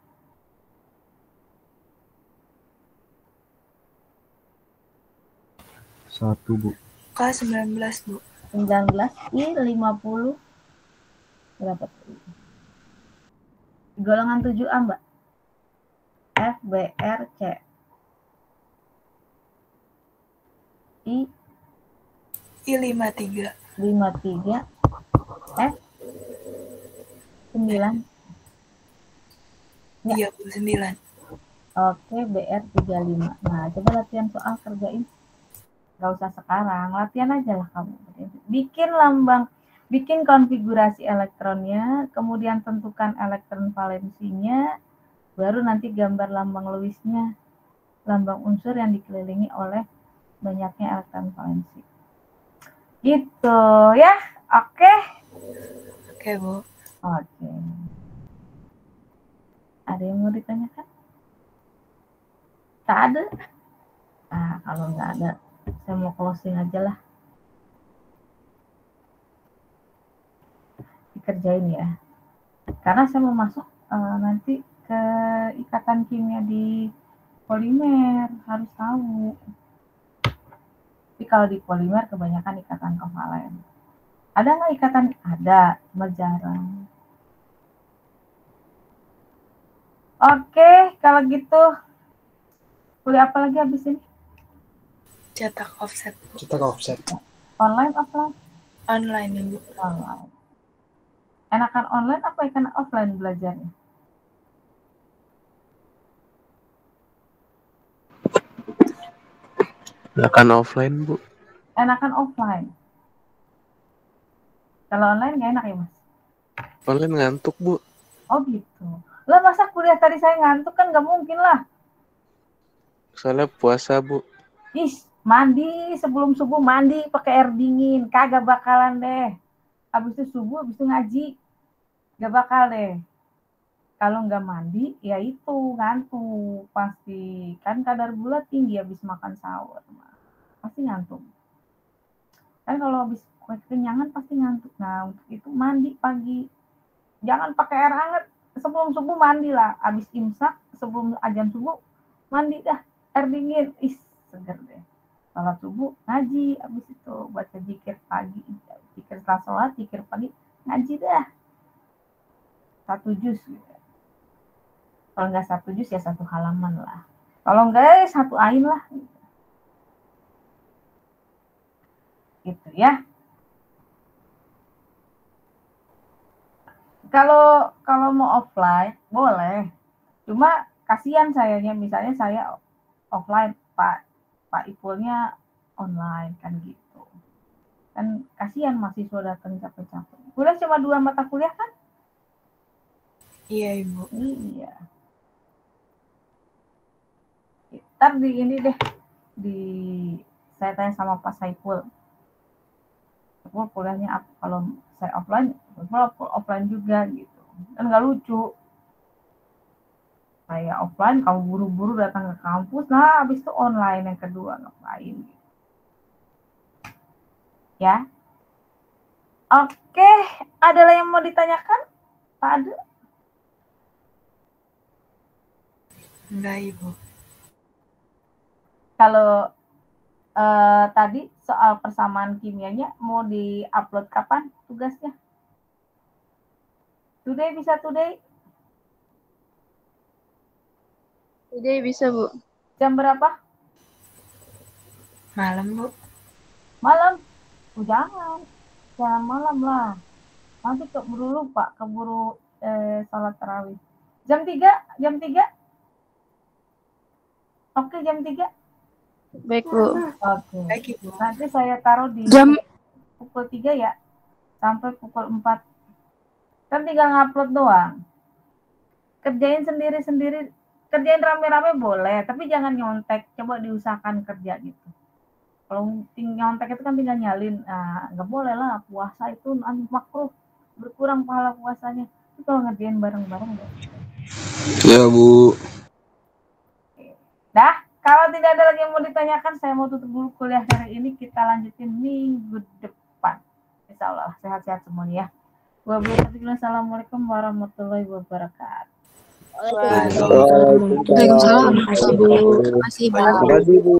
Satu, Bu. K 19, Bu. 19, I 50 berapa tuh? Golongan 7A, Mbak. F, B, R, C. I 53. 53. F 9. Ya. Iya, Bu, 9. Oke, BR 35. Nah, coba latihan soal kerjain. Gak usah sekarang, latihan aja lah kamu. Bikin lambang, bikin konfigurasi elektronnya, kemudian tentukan elektron valensinya, baru nanti gambar lambang Lewisnya, lambang unsur yang dikelilingi oleh banyaknya elektron valensi. Gitu ya, oke? Oke, Bu. Oke. Ada yang mau ditanyakan? Tak ada? Nah, kalau nggak ada, saya mau closing aja lah. Dikerjain ya. Karena saya mau masuk nanti ke ikatan kimia di polimer, harus tahu. Tapi kalau di polimer kebanyakan ikatan kovalen. Ada nggak ikatan? Ada, cuma jarang. Oke, kalau gitu kuliah apa lagi habis ini? Cetak offset, Bu. Cetak offset. Online, offline? Online, Bu. Online. Enakan online apa enakan offline belajarnya? Enakan offline, Bu. Enakan offline. Kalau online nggak enak ya, Mas? Online ngantuk, Bu. Oh gitu. Lah masa kuliah tadi saya ngantuk kan nggak mungkin lah. Soalnya puasa, Bu. Ih, mandi sebelum subuh mandi pakai air dingin. Kagak bakalan deh. Habis itu subuh, habis itu ngaji. Gak bakal deh. Kalau nggak mandi, ya itu ngantuk. Pasti. Kan kadar gula tinggi habis makan sahur. Pasti ngantuk. Kan kalau habis kenyangan pasti ngantuk. Nah, untuk itu mandi pagi. Jangan pakai air hangat. Sebelum subuh mandi lah. Habis imsak, sebelum azan subuh, mandi dah. Air dingin. Ih, seger deh. Salat subuh, ngaji. Habis itu baca zikir pagi. Zikir setelah sholat, zikir pagi. Ngaji dah. 1 juz gitu. Kalau nggak 1 juz ya 1 halaman lah. Kalau nggak 1 ain lah. Gitu ya. Kalau mau offline boleh. Cuma kasihan sayanya, misalnya saya offline, Pak Ipulnya online kan gitu. Kan kasihan mahasiswa datang capek-capek. Kuliah cuma 2 mata kuliah kan? Iya, Ibu. Iya. Ntar di ini deh, saya tanya sama Pak Saiful. Saiful kuliahnya apa? Kalau saya offline, Saiful offline juga gitu. Kan nggak lucu. Saya offline, kamu buru-buru datang ke kampus, nah habis itu online yang kedua ngapain? Ya. Oke, ada yang mau ditanyakan? Pak Ade? Enggak, Ibu. Kalau tadi soal persamaan kimianya mau di-upload kapan tugasnya? Today bisa today? Today bisa, Bu. Jam berapa? Malam, Bu. Malam? Jangan malam lah. Nanti keburu lupa, keburu sholat tarawih. Jam 3? Oke, jam 3? Baik, Bu. Oke. Baik, Ibu. Nanti saya taruh di Jam pukul 3 ya, sampai pukul 4. Kan tinggal ngupload doang. Kerjain sendiri-sendiri, kerjain rame-rame boleh, tapi jangan nyontek. Coba diusahakan kerja gitu. Kalau nyontek itu kan tinggal nyalin, nggak boleh lah. Puasa itu makruh, berkurang pahala puasanya. Itu kalau ngerjain bareng-bareng ya. Iya, Bu. Dah, kalau tidak ada lagi yang mau ditanyakan, saya mau tutup dulu kuliah hari ini. Kita lanjutin minggu depan. Insya Allah sehat-sehat semuanya ya. Wassalamualaikum warahmatullahi wabarakatuh. Waalaikumsalam. Terima kasih, Bu. Terima kasih, Bu.